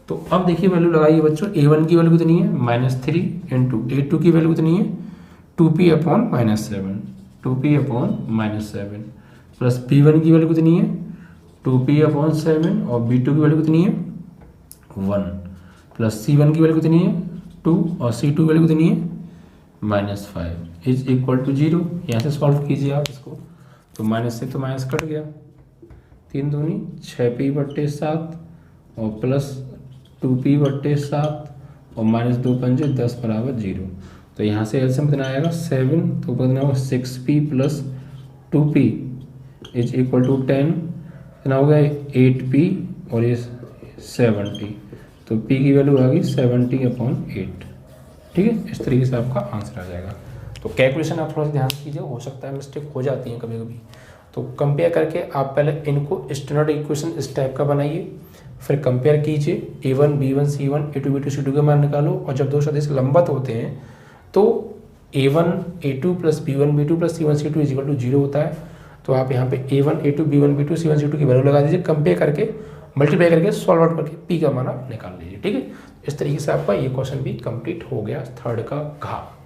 तो अब देखिए वैल्यू लगाइए बच्चों, a1 की वैल्यू कितनी है -3 इंटू a2 की वैल्यू कितनी है 2p/-7 2p/-7 प्लस b1 की वैल्यू कितनी है 2p/7 और b2 की वैल्यू कितनी है 1 प्लस c1 की वैल्यू कितनी है 2 और c2 की वैल्यू कितनी है -5 इज इक्वल टू 0। यहाँ से सॉल्व कीजिए आप इसको, तो माइनस से तो माइनस कट गया, 3 दूनी 6p/7 और प्लस 2p/7 और -2 पंजे 10 बराबर 0। तो यहाँ से एलसीएम कितना आएगा 7, तो कितना होगा 6p plus 2p is equal to 10, कितना हो गया 8p और ये 70, तो p की वैल्यू आ गई 70/8। ठीक है, इस तरीके से आपका आंसर आ जाएगा। तो कैलकुलेशन आप थोड़ा सा ध्यान से कीजिए, हो सकता है मिस्टेक हो जाती है कभी कभी। तो कंपेयर करके आप पहले इनको स्टैंडर्ड इक्वेशन इस टाइप का बनाइए, फिर कंपेयर कीजिए a1 b1 c1 a2 b2 c2 के मान निकालो, और जब दो सदिश लंबवत होते हैं तो a1 a2 plus b1 b2 plus c1 c2 is equal to 0 होता है। तो आप यहाँ पे a1 a2 b1 b2 c1 c2 की वैल्यू लगा दीजिए, कंपेयर करके मल्टीप्लाई करके सॉल्व आउट करके p का मान आप निकाल लीजिए। ठीक है, इस तरीके से आपका ये क्वेश्चन भी कंप्लीट हो गया, थर्ड का घ।